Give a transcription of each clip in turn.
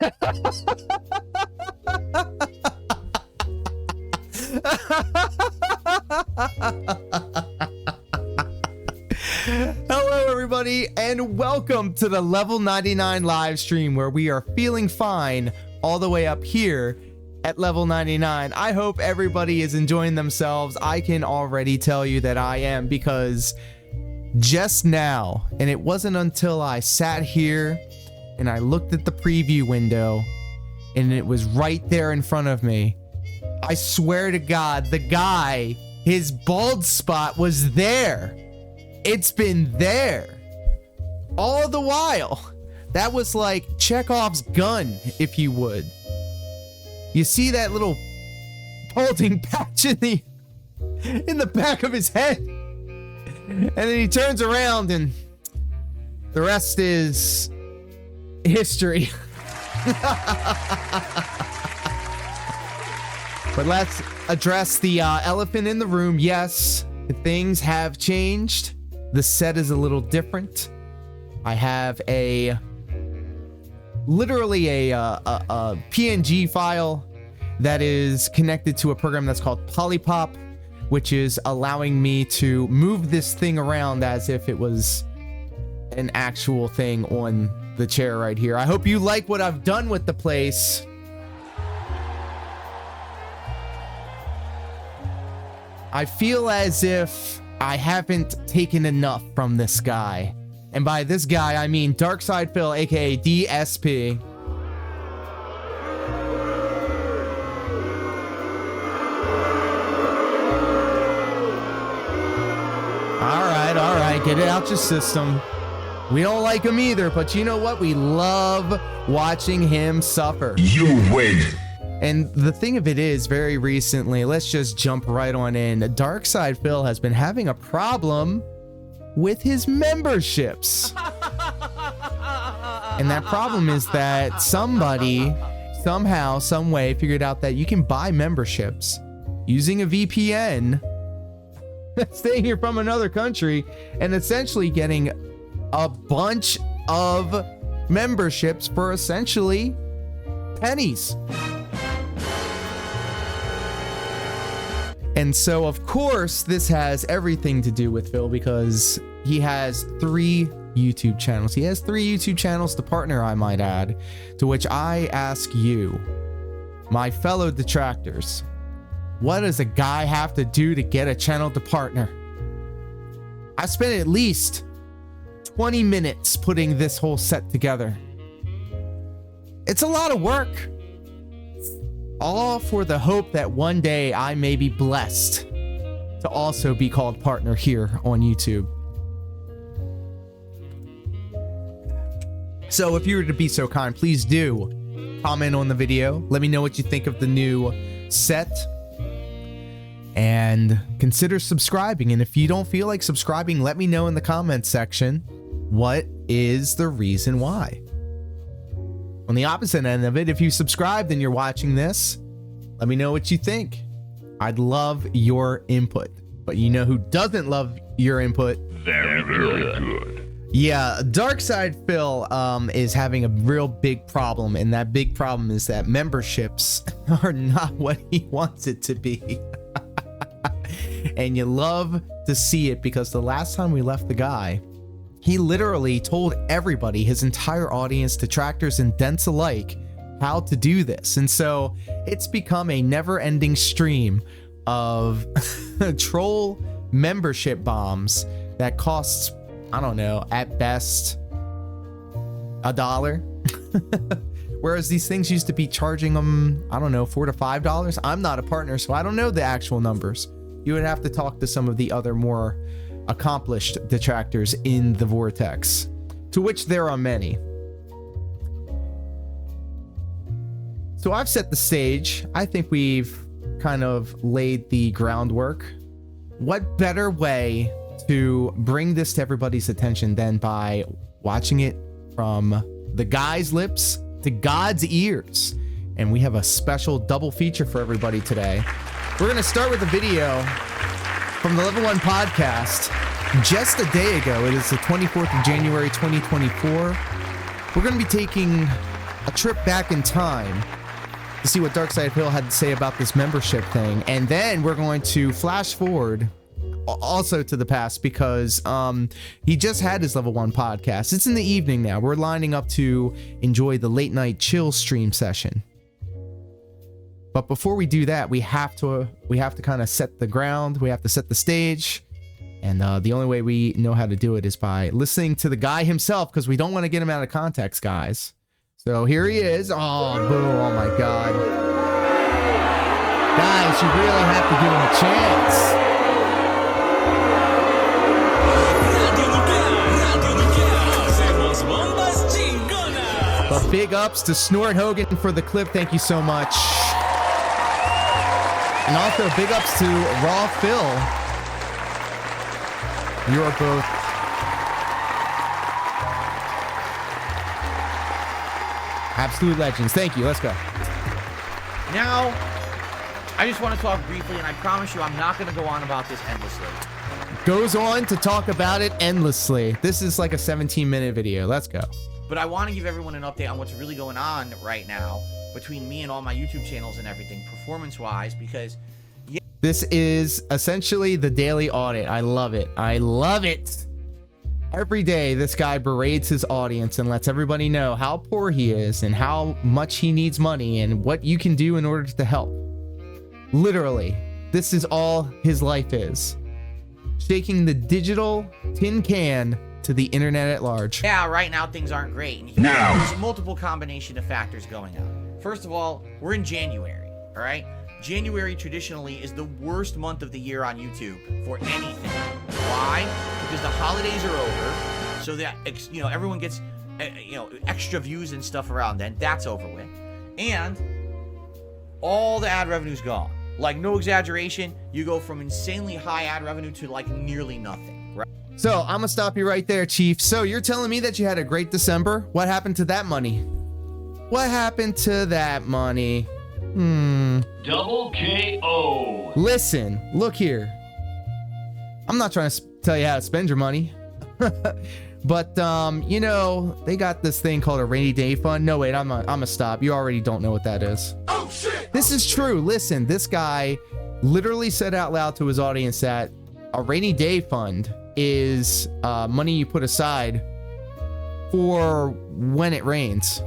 Hello everybody, and welcome to the Level 99 live stream, where we are feeling fine all the way up here at level 99. I hope everybody is enjoying themselves. I can already tell you that I am, because just now, and it wasn't until I sat here and I looked at the preview window and it was right there in front of me, I swear to God, the guy, his bald spot was there. It's been there all the while. That was like Chekhov's gun, if you would. You see that little balding patch in the back of his head, and then he turns around and the rest is history. But let's address the elephant in the room. Yes, things have changed. The set is a little different. I have literally a PNG file that is connected to a program that's called Polypop, which is allowing me to move this thing around as if it was an actual thing on the chair right here. I hope you like what I've done with the place. I feel as if I haven't taken enough from this guy. And by this guy, I mean Darkside Phil, aka DSP. All right, get it out your system. We don't like him either, but you know what? We love watching him suffer. You win. And the thing of it is, very recently, let's just jump right on in. Darkside Phil has been having a problem with his memberships. And that problem is that somebody, somehow, some way, figured out that you can buy memberships using a VPN, staying here from another country, and essentially getting a bunch of memberships for essentially pennies. And so, of course, this has everything to do with Phil, because he has 3 YouTube channels. He has 3 YouTube channels to partner, I might add, to which I ask you, my fellow detractors, what does a guy have to do to get a channel to partner? I spent at least 20 minutes putting this whole set together. It's a lot of work. All for the hope that one day I may be blessed to also be called partner here on YouTube. So if you were to be so kind, please do comment on the video. Let me know what you think of the new set. And consider subscribing. And if you don't feel like subscribing, let me know in the comments section what is the reason why. On the opposite end of it, if you subscribed and you're watching this, let me know what you think. I'd love your input. But you know who doesn't love your input? Very good. Yeah, Darkside Phil is having a real big problem, and that big problem is that memberships are not what he wants it to be. And you love to see it, because the last time we left the guy, he literally told everybody, his entire audience, detractors and dents alike, how to do this. And so it's become a never-ending stream of troll membership bombs that costs, I don't know, at best $1. Whereas these things used to be charging them, I don't know, $4 to $5. I'm not a partner, so I don't know the actual numbers. You would have to talk to some of the other more accomplished detractors in the vortex, to which there are many. So I've set the stage. I think we've kind of laid the groundwork. What better way to bring this to everybody's attention than by watching it from the guy's lips to God's ears? And we have a special double feature for everybody today. We're going to start with a video from the Level 1 podcast just a day ago. It is the 24th of January, 2024. We're going to be taking a trip back in time to see what Dark Side of Hill had to say about this membership thing. And then we're going to flash forward also to the past because he just had his level 1 podcast. It's in the evening now. We're lining up to enjoy the late night chill stream session. But before we do that, we have to kind of set the ground. We have to set the stage. And the only way we know how to do it is by listening to the guy himself, because we don't want to get him out of context, guys. So here he is. Oh, boo. Oh, my God. Guys, you really have to give him a chance. But big ups to Snort Hogan for the clip. Thank you so much. And also big ups to Raw Phil. You are both absolute legends. Thank you. Let's go. Now, I just want to talk briefly, and I promise you I'm not going to go on about this endlessly. Goes on to talk about it endlessly. This is like a 17-minute video. Let's go. But I want to give everyone an update on what's really going on right now between me and all my YouTube channels and everything, performance-wise, because... This is essentially the daily audit. I love it. I love it. Every day, this guy berates his audience and lets everybody know how poor he is and how much he needs money and what you can do in order to help. Literally, this is all his life is. Shaking the digital tin can to the internet at large. Yeah, right now things aren't great. Now. There's a multiple combination of factors going on. First of all, we're in January, all right? January traditionally is the worst month of the year on YouTube for anything. Why? Because the holidays are over, so that everyone gets extra views and stuff around then. That's over with, and all the ad revenue's gone. Like, no exaggeration, you go from insanely high ad revenue to like nearly nothing. Right? So I'm gonna stop you right there, Chief. So you're telling me that you had a great December? What happened to that money? What happened to that money? Double KO. Listen, look here. I'm not trying to tell you how to spend your money. But, they got this thing called a rainy day fund. No, wait, I'm gonna stop. You already don't know what that is. Oh, shit. This is true. Listen, this guy literally said out loud to his audience that a rainy day fund is money you put aside for when it rains.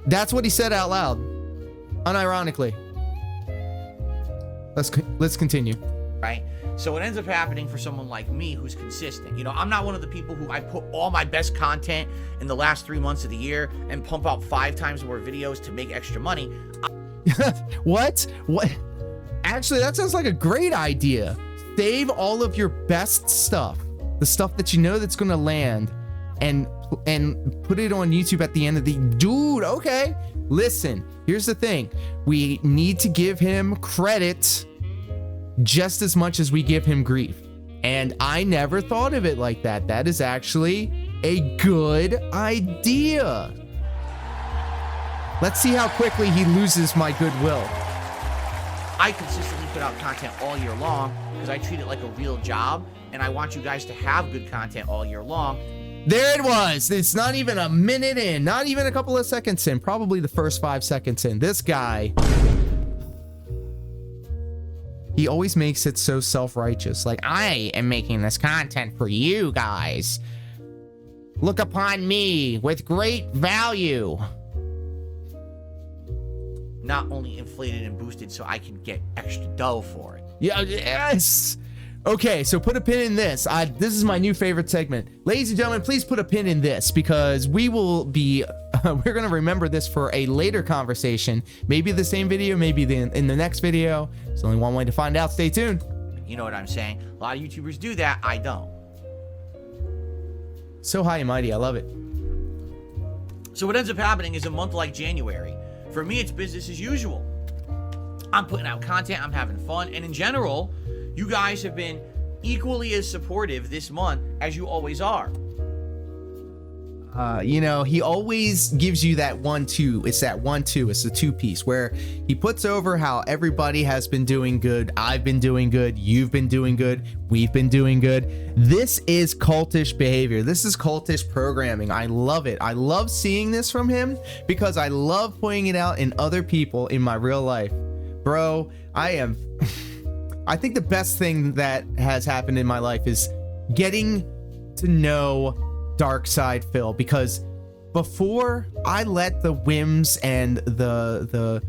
That's what he said out loud, unironically. Let's continue. Right? So what ends up happening for someone like me who's consistent, I'm not one of the people who I put all my best content in the last 3 months of the year and pump out 5 times more videos to make extra money. What? Actually, that sounds like a great idea. Save all of your best stuff, the stuff that you know that's gonna land, and put it on YouTube at the end of the... Dude, okay. Listen, here's the thing. We need to give him credit just as much as we give him grief. And I never thought of it like that. That is actually a good idea. Let's see how quickly he loses my goodwill. I consistently put out content all year long because I treat it like a real job, and I want you guys to have good content all year long. There it was. It's not even a minute in, not even a couple of seconds in, probably the first 5 seconds in. This guy, he always makes it so self-righteous. Like, I am making this content for you guys. Look upon me with great value. Not only inflated and boosted so I can get extra dough for it. Yeah, yes. Okay, so put a pin in this. This is my new favorite segment. Ladies and gentlemen, please put a pin in this because we will be, we're going to remember this for a later conversation. Maybe the same video, maybe in the next video. There's only one way to find out. Stay tuned. You know what I'm saying? A lot of YouTubers do that. I don't. So high and mighty. I love it. So what ends up happening is a month like January, for me, it's business as usual. I'm putting out content. I'm having fun. And in general, you guys have been equally as supportive this month as you always are. You know, he always gives you that 1-2. It's that 1-2. It's the 2-piece where he puts over how everybody has been doing good. I've been doing good. You've been doing good. We've been doing good. This is cultish behavior. This is cultish programming. I love it. I love seeing this from him because I love pointing it out in other people in my real life. Bro, I think the best thing that has happened in my life is getting to know Dark Side Phil, because before I let the whims and the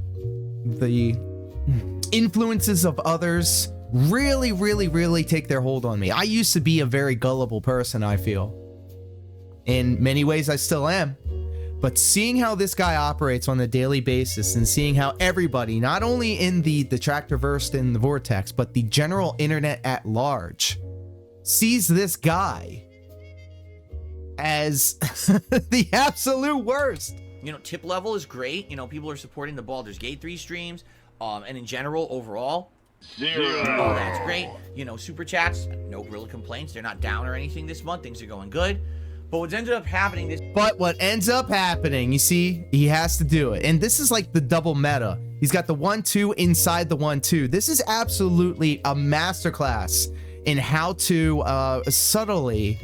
influences of others really take their hold on me. I used to be a very gullible person, I feel. In many ways I still am. But seeing how this guy operates on a daily basis and seeing how everybody, not only in the Tractorverse and the Vortex, but the general internet at large, sees this guy as the absolute worst. You know, tip level is great. You know, people are supporting the Baldur's Gate 3 streams, and in general, overall, 0. oh, that's great. You know, super chats, no real complaints. They're not down or anything this month. Things are going good. But what's ended up happening this... But what ends up happening, you see, he has to do it. And this is like the double meta. He's got the 1-2 inside the 1-2. This is absolutely a masterclass in how to subtly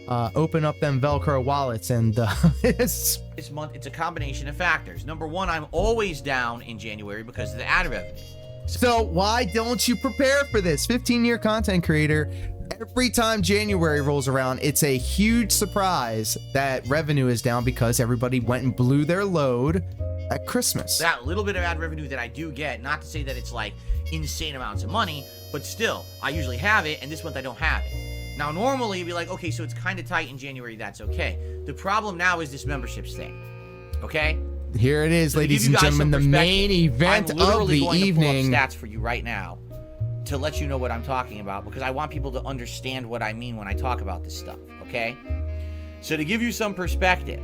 open up them Velcro wallets. And this month, it's a combination of factors. Number one, I'm always down in January because of the ad revenue. So why don't you prepare for this? 15-year content creator. Every time January rolls around, it's a huge surprise that revenue is down because everybody went and blew their load at Christmas. That little bit of ad revenue that I do get, not to say that it's like insane amounts of money, but still, I usually have it, and this month I don't have it. Now, normally, you'd be like, okay, so it's kind of tight in January, that's okay. The problem now is this memberships thing, okay? Here it is, so ladies and gentlemen, the main event of the evening. I'm literally going to pull up stats for you right now to let you know what I'm talking about, because I want people to understand what I mean when I talk about this stuff, okay? So to give you some perspective,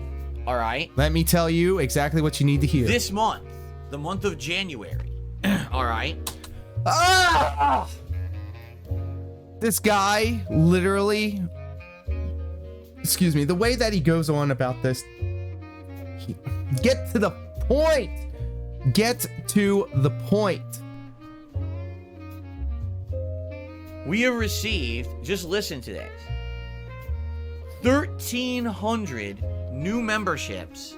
all right? Let me tell you exactly what you need to hear. This month, the month of January, all right? Ah! This guy literally, excuse me, the way that he goes on about this, get to the point. Get to the point. We have received, just listen to this, 1,300 new memberships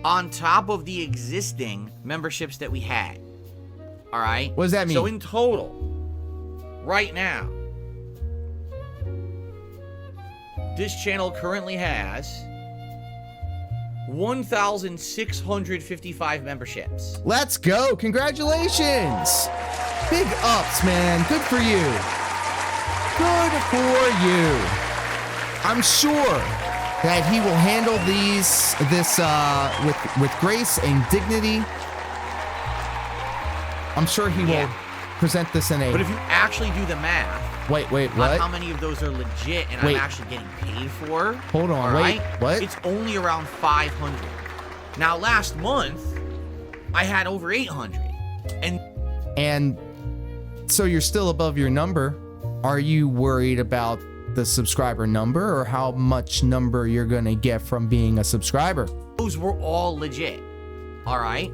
on top of the existing memberships that we had. All right? What does that mean? So in total, right now, this channel currently has 1,655 memberships. Let's go. Congratulations. Big ups, man. Good for you. Good for you. I'm sure that he will handle this with grace and dignity. I'm sure he will present this in a... But if you actually do the math... Wait, what? How many of those are legit and I'm actually getting paid for? Hold on, wait, what? It's only around 500. Now, last month, I had over 800. And so you're still above your number. Are you worried about the subscriber number or how much number you're going to get from being a subscriber? Those were all legit. All right?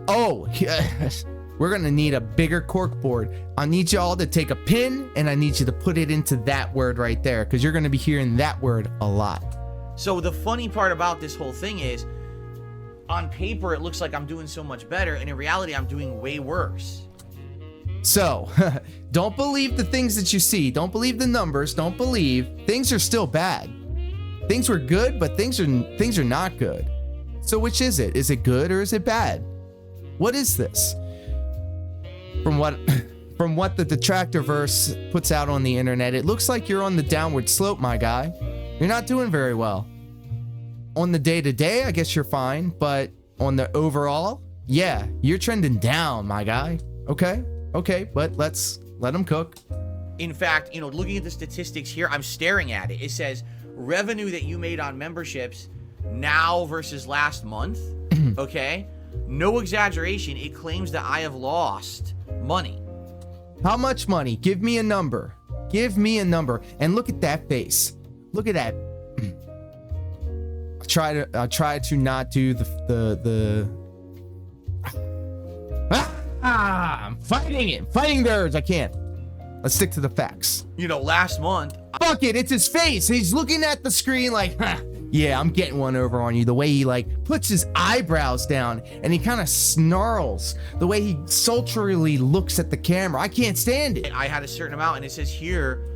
Oh, yes. We're going to need a bigger corkboard. I need y'all to take a pin and I need you to put it into that word right there because you're going to be hearing that word a lot. So the funny part about this whole thing is, on paper, it looks like I'm doing so much better, and in reality, I'm doing way worse. So, don't believe the things that you see. Don't believe the numbers. Don't believe. Things are still bad. Things were good, but things are not good. So which is it? Is it good or is it bad? What is this? From what the Tractorverse puts out on the internet, it looks like you're on the downward slope, my guy. You're not doing very well. On the day-to-day, I guess you're fine, but on the overall, yeah, you're trending down, my guy. Okay, but let them cook. In fact, looking at the statistics here, I'm staring at it. It says revenue that you made on memberships now versus last month. Okay? No exaggeration. It claims that I have lost money. How much money? Give me a number. Give me a number. And look at that face. Look at that try to not do the I'm fighting the urge. I can't. Let's stick to the facts. You know, last month, Fuck it, it's his face. He's looking at the screen like, yeah, I'm getting one over on you. The way he like puts his eyebrows down and he kind of snarls. The way he sultrily looks at the camera. I can't stand it. I had a certain amount, and it says here.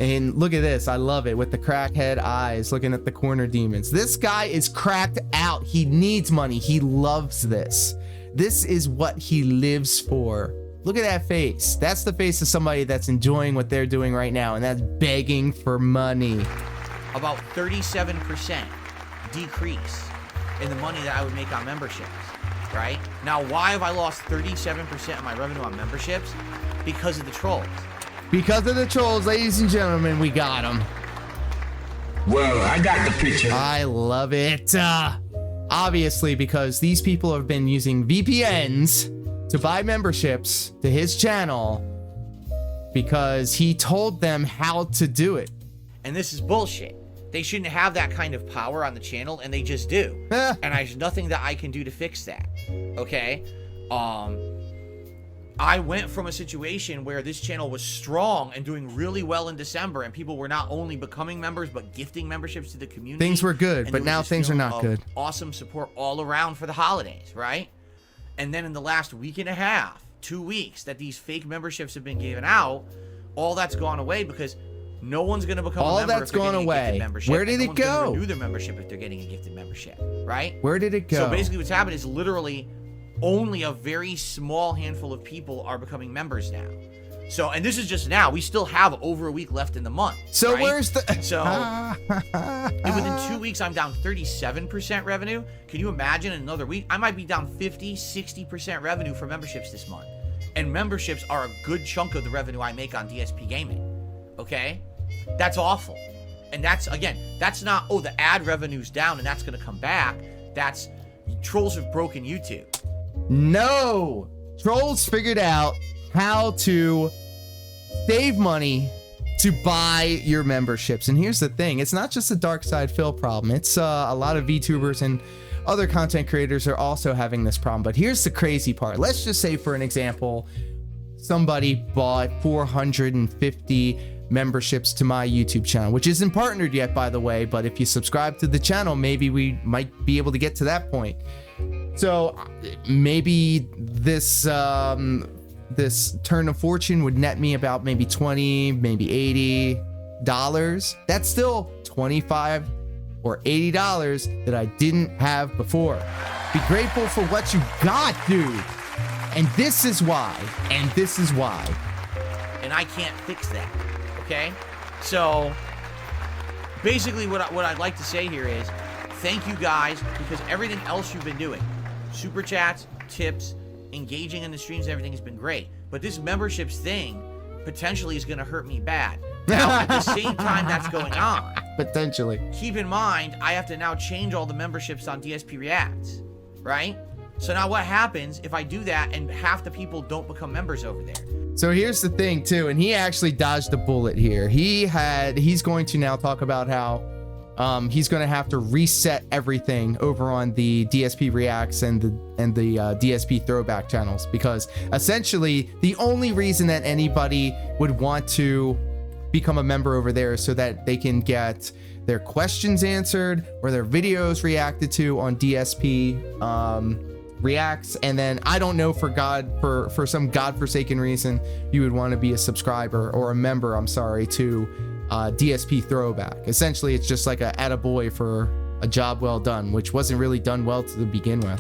And look at this. I love it with the crackhead eyes looking at the corner demons. This guy is cracked out. He needs money. He loves this. This is what he lives for. Look at that face. That's the face of somebody that's enjoying what they're doing right now, and that's begging for money. About 37% decrease in the money that I would make on memberships, right? Now, why have I lost 37% of my revenue on memberships? Because of the trolls. Because of the trolls, ladies and gentlemen, we got them. Well, I got the picture. I love it. Obviously, because these people have been using VPNs to buy memberships to his channel because he told them how to do it. And this is bullshit. They shouldn't have that kind of power on the channel, and they just do. And there's nothing that I can do to fix that. Okay? I went from a situation where this channel was strong and doing really well in December, and people were not only becoming members, but gifting memberships to the community. Things were good, and but now things are not good. Awesome support all around for the holidays, right? And then in the last week and a half, 2 weeks that these fake memberships have been given out, all that's gone away because no one's going to become a member. All that's gone away. Where did it go? Renew their membership if they're getting a gifted membership, right? Where did it go? So basically what's happened is literally only a very small handful of people are becoming members now. So, and this is just now. We still have over a week left in the month. So right? where's the... So, and within 2 weeks, I'm down 37% revenue. Can you imagine in another week? I might be down 50, 60% revenue for memberships this month. And memberships are a good chunk of the revenue I make on DSP Gaming. Okay? That's awful. And that's, again, that's not, oh, the ad revenue's down and that's going to come back. That's, trolls have broken YouTube. No! Trolls figured out how to save money to buy your memberships. And here's the thing. It's not just a Dark Side Phil problem. It's a lot of VTubers and other content creators are also having this problem. But here's the crazy part. Let's just say, for an example, somebody bought 450 memberships to my YouTube channel, which isn't partnered yet, by the way. But if you subscribe to the channel, maybe we might be able to get to that point. So maybe this this turn of fortune would net me about maybe $20, maybe $80. That's still $25 or $80 that I didn't have before. Be grateful for what you got, dude. And this is why. And this is why. And I can't fix that. Okay? So basically what I'd like to say here is thank you guys, because everything else you've been doing, super chats, tips, engaging in the streams, everything has been great. But this memberships thing potentially is going to hurt me bad. Now, at the same time that's going on, potentially, keep in mind, I have to now change all the memberships on DSP Reacts, right? So now what happens if I do that and half the people don't become members over there? So here's the thing too, and he actually dodged a bullet here. He's going to now talk about how he's going to have to reset everything over on the DSP Reacts and the DSP Throwback channels, because essentially the only reason that anybody would want to become a member over there is so that they can get their questions answered or their videos reacted to on DSP Reacts. And then I don't know, for some godforsaken reason, you would want to be a subscriber or a member, I'm sorry, to DSP Throwback. Essentially, it's just like a attaboy for a job well done, which wasn't really done well to begin with.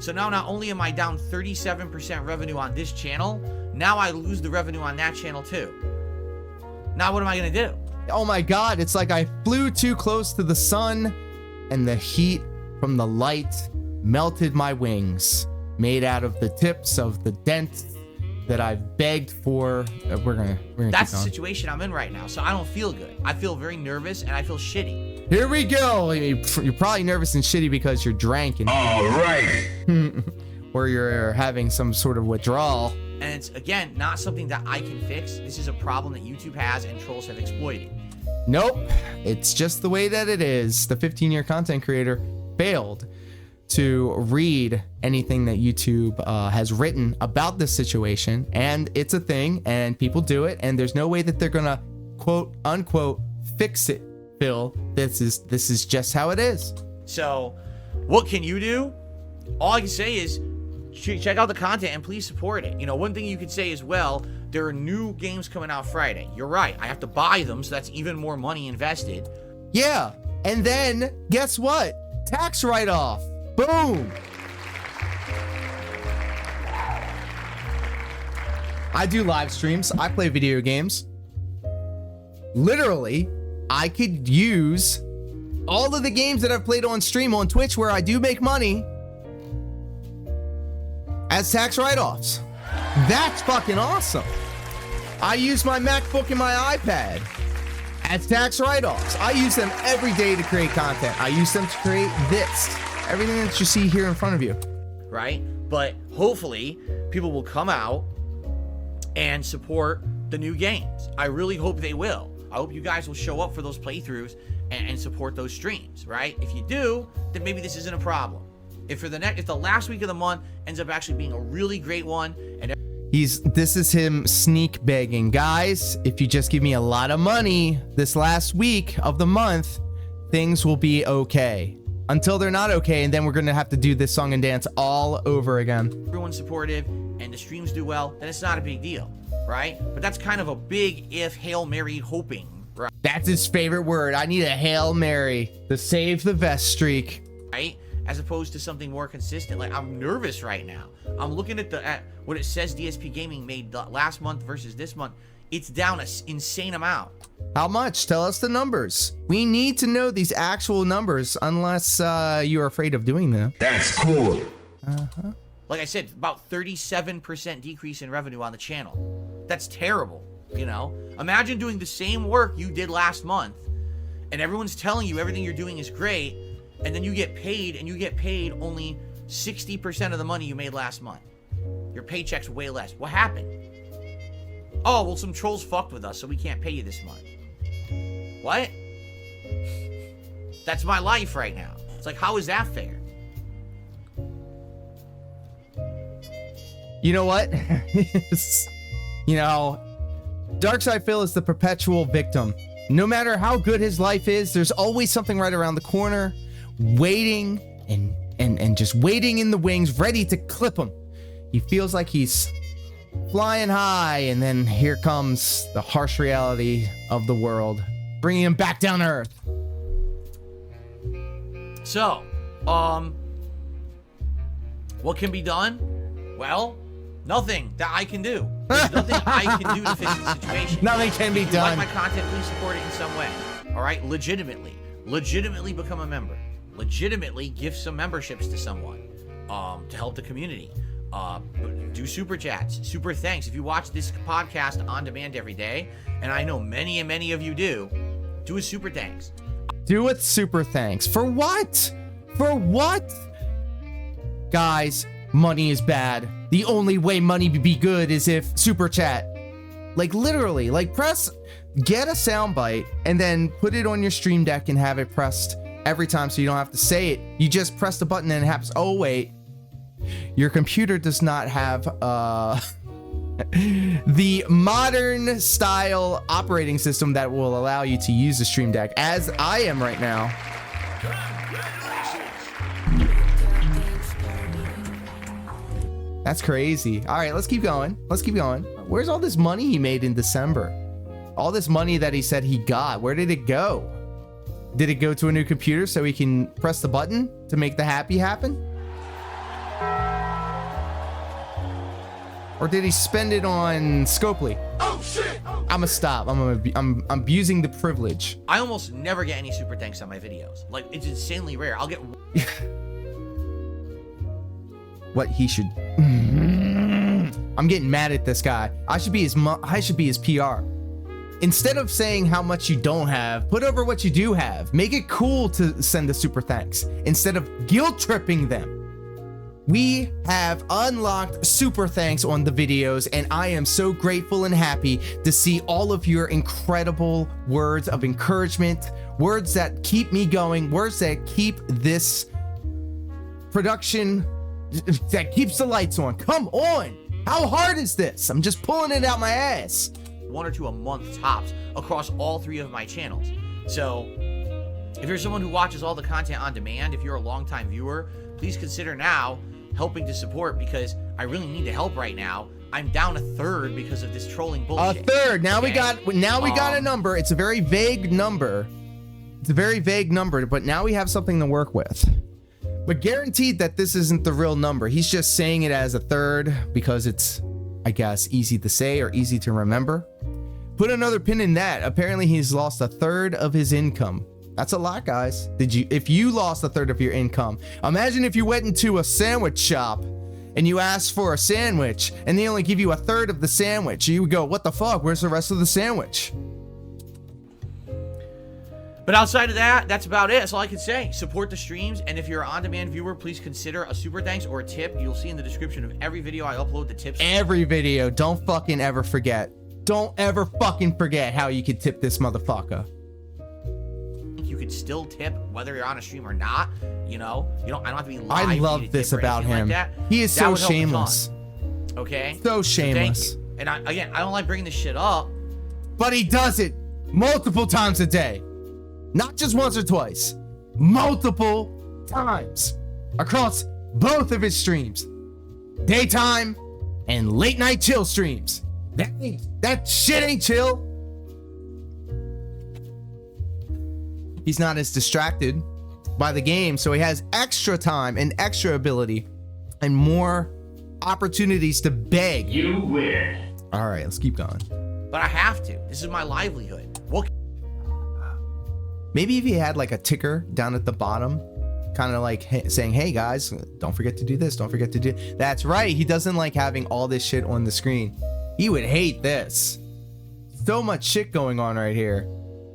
So now not only am I down 37% revenue on this channel, now I lose the revenue on that channel too. Now what am I going to do? Oh my God, it's like I flew too close to the sun and the heat from the light melted my wings, made out of the tips of the dents that I've begged for. We're gonna That's the situation I'm in right now, so I don't feel good. I feel very nervous and I feel shitty. Here we go. You're probably nervous and shitty because you're drinking. All right. Or you're having some sort of withdrawal. And it's, again, not something that I can fix. This is a problem that YouTube has and trolls have exploited. Nope. It's just the way that it is. The 15-year content creator failed to read anything that YouTube has written about this situation, and it's a thing, and people do it, and there's no way that they're gonna quote unquote fix it, Phil. This is just how it is. So what can you do? All I can say is check out the content and please support it. You know, one thing you could say as well, there are new games coming out Friday. You're right, I have to buy them, so that's even more money invested. Yeah, and then guess what? Tax write-off. Boom. I do live streams. I play video games. Literally, I could use all of the games that I've played on stream on Twitch where I do make money as tax write-offs. That's fucking awesome. I use my MacBook and my iPad as tax write-offs. I use them every day to create content. I use them to create this. Everything that you see here in front of you. Right? But hopefully people will come out and support the new games. I really hope they will. I hope you guys will show up for those playthroughs and support those streams, right? If you do, then maybe this isn't a problem. If the last week of the month ends up actually being a really great one, and this is him sneak begging, guys, if you just give me a lot of money this last week of the month, things will be okay. Until they're not okay, and then we're gonna have to do this song and dance all over again. Everyone's supportive and the streams do well, then it's not a big deal, right? But that's kind of a big if Hail Mary hoping, right? That's his favorite word. I need a Hail Mary to save the vest streak. Right? As opposed to something more consistent. Like, I'm nervous right now. I'm looking at what it says DSP Gaming made last month versus this month. It's down an insane amount. How much? Tell us the numbers. We need to know these actual numbers, unless you're afraid of doing them. That's cool. Like I said, about 37% decrease in revenue on the channel. That's terrible, you know? Imagine doing the same work you did last month, and everyone's telling you everything you're doing is great, and then you get paid, and you get paid only 60% of the money you made last month. Your paycheck's way less. What happened? Oh, well, some trolls fucked with us, so we can't pay you this month. What? That's my life right now. It's like, how is that fair? You know what? You know, Darkside Phil is the perpetual victim. No matter how good his life is, there's always something right around the corner, waiting and just waiting in the wings, ready to clip him. He feels like he's flying high, and then here comes the harsh reality of the world, bringing him back down to earth. So, what can be done? Well, nothing that I can do. There's nothing I can do to fix the situation. Nothing can be If you like done. my content, please support it in some way. All right, legitimately become a member. Legitimately give some memberships to someone, to help the community. Do super chats, super thanks. If you watch this podcast on demand every day, and I know many and many of you do a super thanks. Do it super thanks. For what? For what? Guys, money is bad. The only way money be good is if super chat. Like literally, like get a soundbite and then put it on your stream deck and have it pressed every time so you don't have to say it. You just press the button and it happens. Oh wait, your computer does not have the modern style operating system that will allow you to use the stream deck as I am right now. That's crazy. All right, let's keep going. Let's keep going. Where's all this money he made in December? All this money that he said he got, where did it go? Did it go to a new computer so he can press the button to make the happy happen? Or did he spend it on Scopely? Oh shit! I'ma stop. I'm abusing the privilege. I almost never get any super thanks on my videos. Like, it's insanely rare. I'll get What he should. I'm getting mad at this guy. I should be his PR. Instead of saying how much you don't have, put over what you do have. Make it cool to send the super thanks instead of guilt tripping them. We have unlocked super thanks on the videos, and I am so grateful and happy to see all of your incredible words of encouragement, words that keep me going, words that keep this production that keeps the lights on. Come on. How hard is this? I'm just pulling it out my ass. 1 or 2 a month tops across all 3 of my channels. So if you're someone who watches all the content on demand, if you're a longtime viewer, please consider now helping to support, because I really need the help right now. I'm down a third because of this trolling bullshit. A third. Now okay? we got a number. It's a very vague number. It's a very vague number, but now we have something to work with. But guaranteed that this isn't the real number. He's just saying it as a third because it's, I guess, easy to say or easy to remember. Put another pin in that. Apparently he's lost a third of his income. That's a lot, guys. If you lost a third of your income, imagine if you went into a sandwich shop and you asked for a sandwich and they only give you a third of the sandwich. You would go, what the fuck? Where's the rest of the sandwich? But outside of that, that's about it. That's all I can say. Support the streams, and if you're an on-demand viewer, please consider a super thanks or a tip. You'll see in the description of every video I upload the tips. Every video. Don't fucking ever forget. Don't ever fucking forget how you could tip this motherfucker. You could still tip whether you're on a stream or not. You know, I don't have to be live. I love this about him. Like he is so shameless. Okay? So shameless. So and again, I don't like bringing this shit up. But he does it multiple times a day. Not just once or twice. Multiple times. Across both of his streams. Daytime and late night chill streams. That shit ain't chill. He's not as distracted by the game, so he has extra time and extra ability and more opportunities to beg. You win. All right, let's keep going. But I have to. This is my livelihood. What? Maybe if he had like a ticker down at the bottom, kind of like saying, hey guys, don't forget to do this, don't forget to do. That's right, he doesn't like having all this shit on the screen. He would hate this. So much shit going on right here.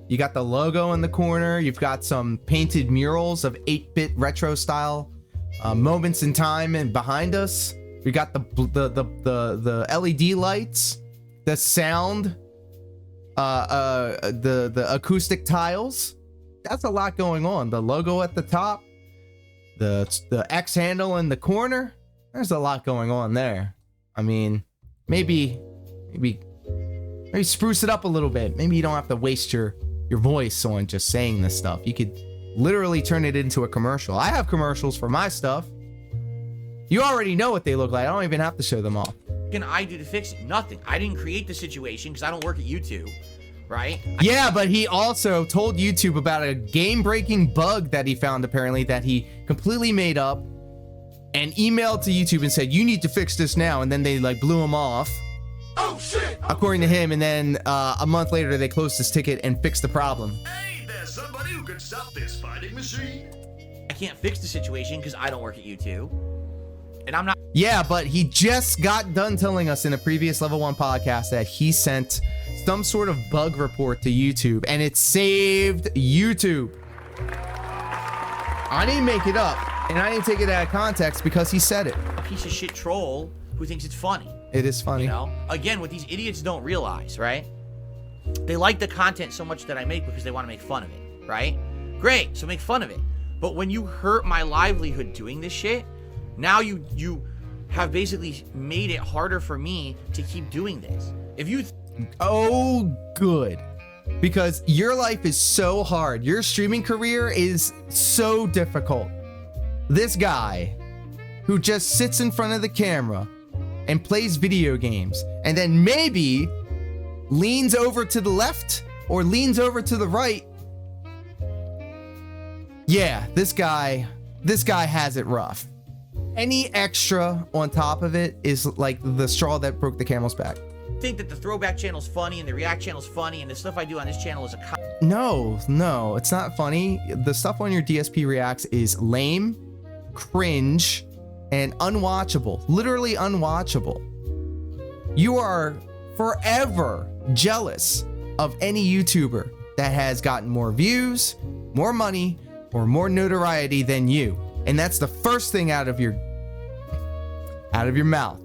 You got the logo in the corner. You've got some painted murals of 8-bit retro style moments in time, and behind us we got the LED lights, the sound, the acoustic tiles. That's a lot going on. The logo at the top, the X handle in the corner. There's a lot going on there. I mean, maybe spruce it up a little bit. Maybe you don't have to waste your voice on just saying this stuff. You could literally turn it into a commercial. I have commercials for my stuff. You already know what they look like. I don't even have to show them off. What can I do to fix it? Nothing. I didn't create the situation because I don't work at YouTube, right? Yeah, but he also told YouTube about a game-breaking bug that he found, apparently, that he completely made up and emailed to YouTube and said, you need to fix this now. And then they like blew him off. Oh shit! According to him, and then a month later they closed his ticket and fixed the problem. Hey, there's somebody who can stop this fighting machine. I can't fix the situation because I don't work at YouTube, and I'm not. Yeah, but he just got done telling us in a previous Level 1 podcast that he sent some sort of bug report to YouTube, and it saved YouTube. I didn't make it up, and I didn't take it out of context because he said it. A piece of shit troll who thinks it's funny. It is funny. You know, again, what these idiots don't realize, right? They like the content so much that I make because they want to make fun of it, right? Great, so make fun of it. But when you hurt my livelihood doing this shit, now you have basically made it harder for me to keep doing this. If you Oh, good. Because your life is so hard. Your streaming career is so difficult. This guy who just sits in front of the camera and plays video games and then maybe leans over to the left or leans over to the right. Yeah, this guy has it rough. Any extra on top of it is like the straw that broke the camel's back. think that the throwback channel's funny and the react channel's funny and the stuff I do on this channel is a No, it's not funny. The stuff on your DSP Reacts is lame, cringe, and unwatchable. Literally unwatchable. You are forever jealous of any YouTuber that has gotten more views, more money, or more notoriety than you. And that's the first thing out of your mouth.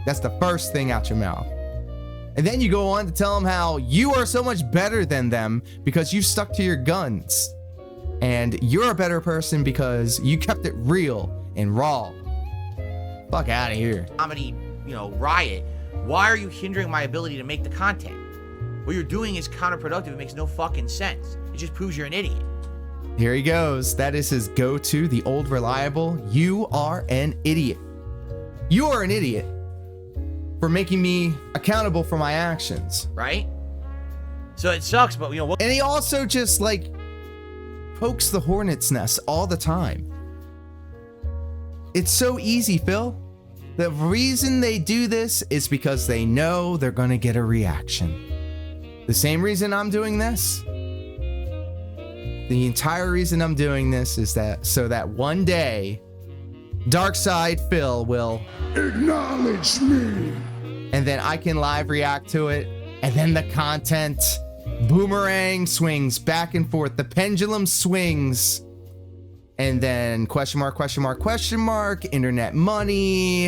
That's the first thing out your mouth. And then you go on to tell them how you are so much better than them because you stuck to your guns. And you're a better person because you kept it real and raw. Fuck out of here. Comedy, riot. Why are you hindering my ability to make the content? What you're doing is counterproductive. It makes no fucking sense. It just proves you're an idiot. Here he goes. That is his go-to, the old reliable. You are an idiot. You are an idiot for making me accountable for my actions. Right? So it sucks, but what? And he also just like pokes the hornet's nest all the time. It's so easy, Phil. The reason they do this is because they know they're gonna get a reaction. The same reason I'm doing this. The entire reason I'm doing this is that so that one day Dark Side Phil will Acknowledge me. and then I can live react to it, and then the content boomerang swings back and forth, the pendulum swings, and then question mark, internet money,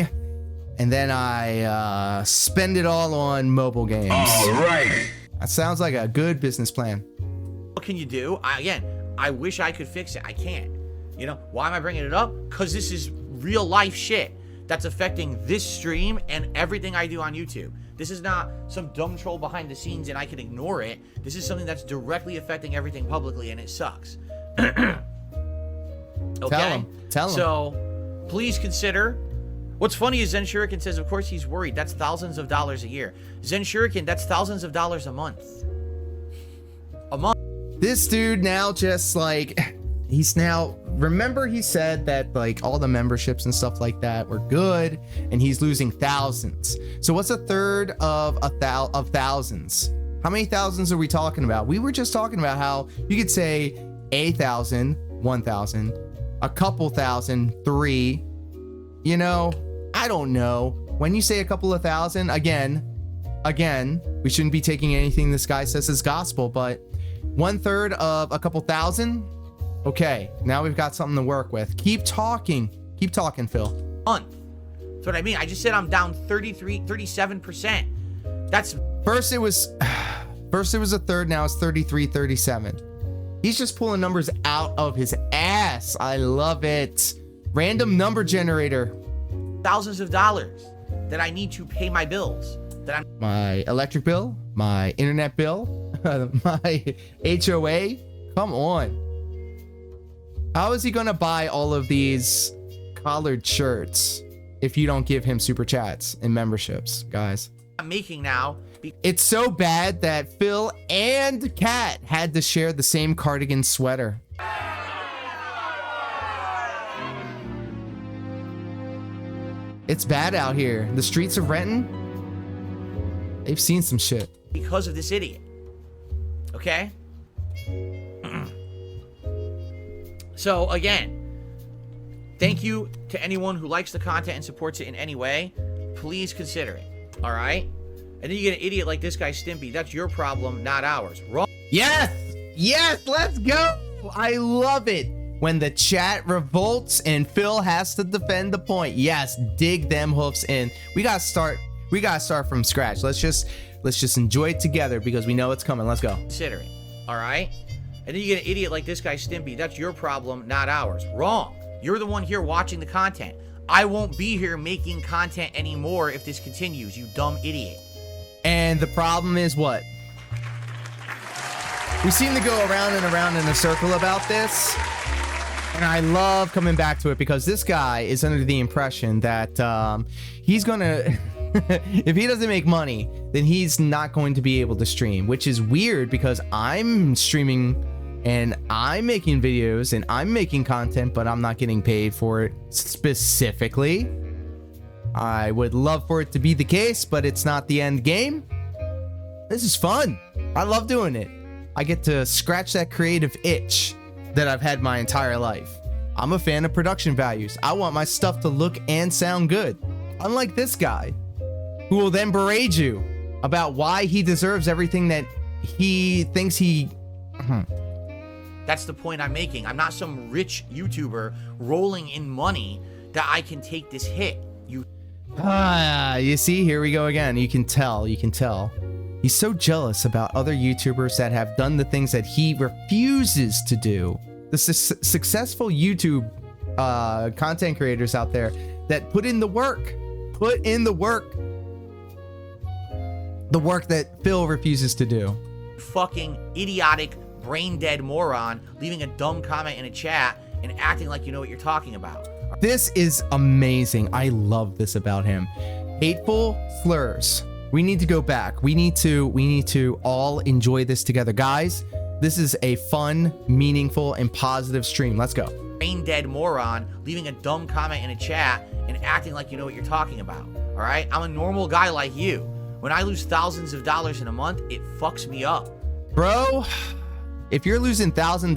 and then I spend it all on mobile games. All right. That sounds like a good business plan. What can you do? I wish I could fix it. I can't. Why am I bringing it up? Because this is real life shit that's affecting this stream and everything I do on YouTube. This is not some dumb troll behind the scenes and I can ignore it. This is something that's directly affecting everything publicly and it sucks. Okay? Tell him. So, please consider. What's funny is Zen Shuriken says, of course he's worried. That's thousands of dollars a year. Zen Shuriken, that's thousands of dollars a month. This dude now just like, remember he said that like all the memberships and stuff like that were good and he's losing thousands. So what's a third of thousands? How many thousands are we talking about? We were just talking about how you could say 1,000, a couple thousand, 3, I don't know. When you say a couple of thousand, again, we shouldn't be taking anything this guy says as gospel, but 1/3 of a couple thousand. Okay, now we've got something to work with. Keep talking, Phil. Month. That's what I mean. I just said I'm down 37%. That's First it was a third, now it's 33, 37. He's just pulling numbers out of his ass. I love it. Random number generator. thousands of dollars that I need to pay my bills. My electric bill, my internet bill, my HOA. Come on. How is he gonna buy all of these collared shirts if you don't give him super chats and memberships, guys? I'm making now. It's so bad that Phil and Kat had to share the same cardigan sweater. It's bad out here. The streets of Renton, they've seen some shit. Because of this idiot. Okay? So, again, thank you to anyone who likes the content and supports it in any way. Please consider it. All right? And then you get an idiot like this guy, Stimpy. That's your problem, not ours. Wrong. Yes! Yes, let's go! I love it. When the chat revolts and Phil has to defend the point. Yes, dig them hoofs in. We gotta start from scratch. Let's just enjoy it together because we know it's coming. Let's go. Consider it. All right? And then you get an idiot like this guy, Stimpy. That's your problem, not ours. Wrong. You're the one here watching the content. I won't be here making content anymore if this continues, you dumb idiot. And the problem is what? We seem to go around and around in a circle about this. And I love coming back to it because this guy is under the impression that he's gonna, if he doesn't make money, then he's not going to be able to stream, which is weird because I'm streaming and I'm making videos and I'm making content, but I'm not getting paid for it specifically. I would love for it to be the case, but it's not the end game. This is fun. I love doing it. I get to scratch that creative itch that I've had my entire life. I'm a fan of production values. I want my stuff to look and sound good. Unlike this guy, who will then berate you about why he deserves everything that he thinks he... That's the point I'm making. I'm not some rich YouTuber rolling in money that I can take this hit. You see, here we go again. You can tell. He's so jealous about other YouTubers that have done the things that he refuses to do. The successful YouTube content creators out there that put in the work. Put in the work. The work that Phil refuses to do. Fucking idiotic, brain dead moron leaving a dumb comment in a chat and acting like you know what you're talking about. This is amazing. I love this about him. Hateful slurs. We need to go back. We need to all enjoy this together. Guys, this is a fun, meaningful, and positive stream. Let's go. Brain dead moron leaving a dumb comment in a chat and acting like you know what you're talking about. All right? I'm a normal guy like you. When I lose thousands of dollars in a month, it fucks me up. Bro, if you're losing thousands of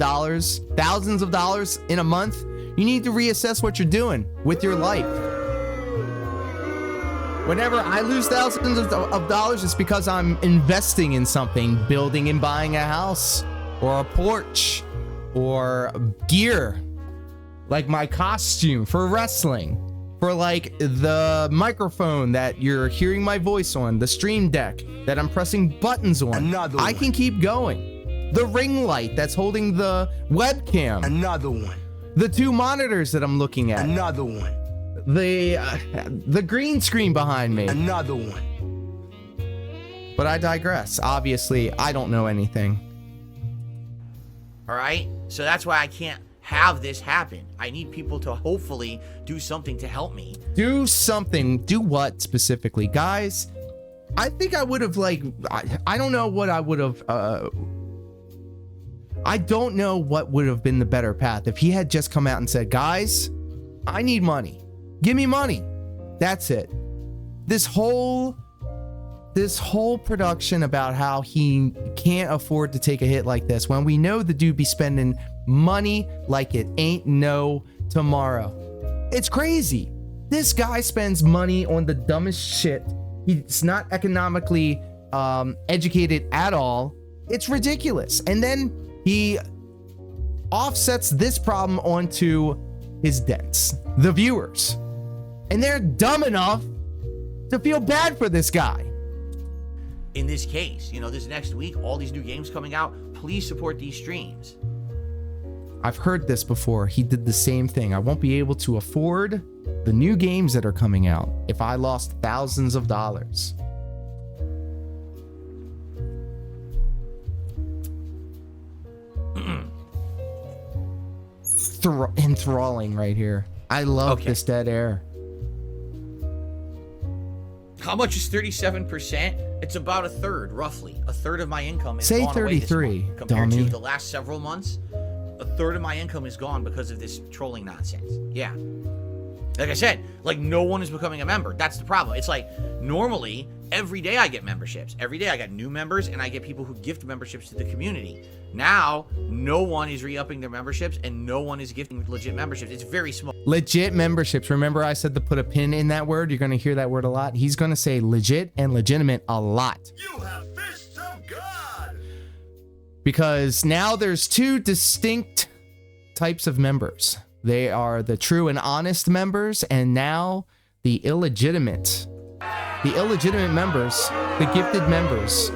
dollars in a month, you need to reassess what you're doing with your life. Whenever I lose thousands of dollars, it's because I'm investing in something, building and buying a house or a porch or gear, like my costume for wrestling, for like the microphone that you're hearing my voice on, the stream deck that I'm pressing buttons on. Another I one. can keep going. The ring light that's holding the webcam. Another one. The two monitors that I'm looking at. Another one. The green screen behind me. Another one. But I digress. Obviously, I don't know anything. All right? So that's why I can't have this happen. I need people to hopefully do something to help me. Do something. Do what specifically? Guys, I think I would have I don't know what I would have I don't know what would have been the better path if he had just come out and said, guys, I need money. Give me money. That's it. This whole production about how he can't afford to take a hit like this when we know the dude be spending money like it ain't no tomorrow. It's crazy. This guy spends money on the dumbest shit. He's not economically educated at all. It's ridiculous. And then he offsets this problem onto his dents, the viewers. And they're dumb enough to feel bad for this guy. In this case, you know, this next week, all these new games coming out, please support these streams. I've heard this before. He did the same thing. I won't be able to afford the new games that are coming out if I lost thousands of dollars. Enthralling right here. I love this dead air. How much is 37%? It's about a third, roughly. A third of my income is Say gone away this 33, month. Compared dummy. to the last several months, a third of my income is gone because of this trolling nonsense. Yeah. Like I said, like no one is becoming a member. That's the problem. It's like normally every day I get memberships. Every day I got new members and I get people who gift memberships to the community. Now, no one is re-upping their memberships and no one is gifting legit memberships. It's very small. Legit memberships. Remember I said to put a pin in that word? You're going to hear that word a lot. He's going to say legit and legitimate a lot. You have fished some God. Because now there's two distinct types of members. They are the true and honest members, and now the illegitimate. The illegitimate members, the gifted members.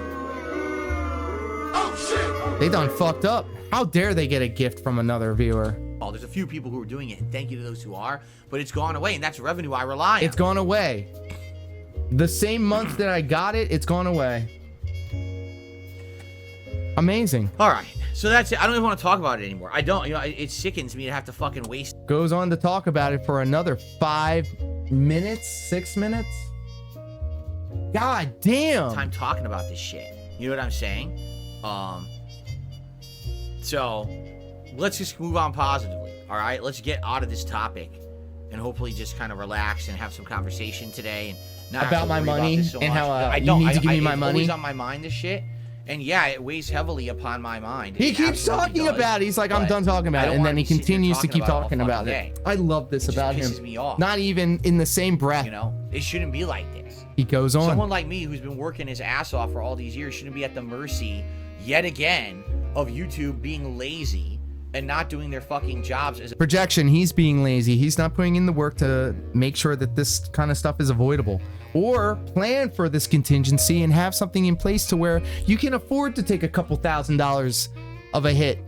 Oh shit. They done fucked up. How dare they get a gift from another viewer? Oh, there's a few people who are doing it, and thank you to those who are, but it's gone away, and that's revenue I rely on. It's gone away. The same month that I got it, it's gone away. Amazing. All right, so that's it. I don't even want to talk about it anymore. I don't, you know, it sickens me to have to fucking waste. Goes on to talk about it for another 5 minutes, 6 minutes. God damn. Time talking about this shit. You know what I'm saying? So let's just move on positively. All right, let's get out of this topic and hopefully just kind of relax and have some conversation today and not have About to my worry money about this so and much. how, I you don't. need to give me my it's money? always on my mind, this shit. And yeah, it weighs heavily upon my mind. He It keeps absolutely talking does, about it. He's like, I'm but done talking I about it. don't And wanna then he be sitting here continues to keep all talking about fucking it. day. I love this It just about him. pisses me off. Not even in the same breath. You know, it shouldn't be like this. He goes on. Someone like me who's been working his ass off for all these years shouldn't be at the mercy, yet again, of YouTube being lazy and not doing their fucking jobs as a Projection, he's being lazy. He's not putting in the work to make sure that this kind of stuff is avoidable. Or plan for this contingency and have something in place to where you can afford to take a couple $1,000s of a hit.